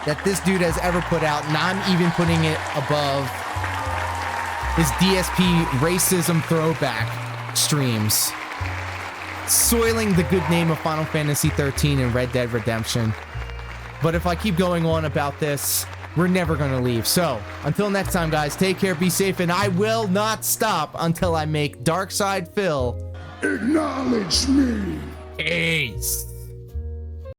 that this dude has ever put out. And I'm even putting it above his DSP racism throwback streams. Soiling the good name of Final Fantasy 13 and Red Dead Redemption. But if I keep going on about this, we're never going to leave. So, until next time, guys, take care, be safe, and I will not stop until I make Darkside Phil Acknowledge me. ace.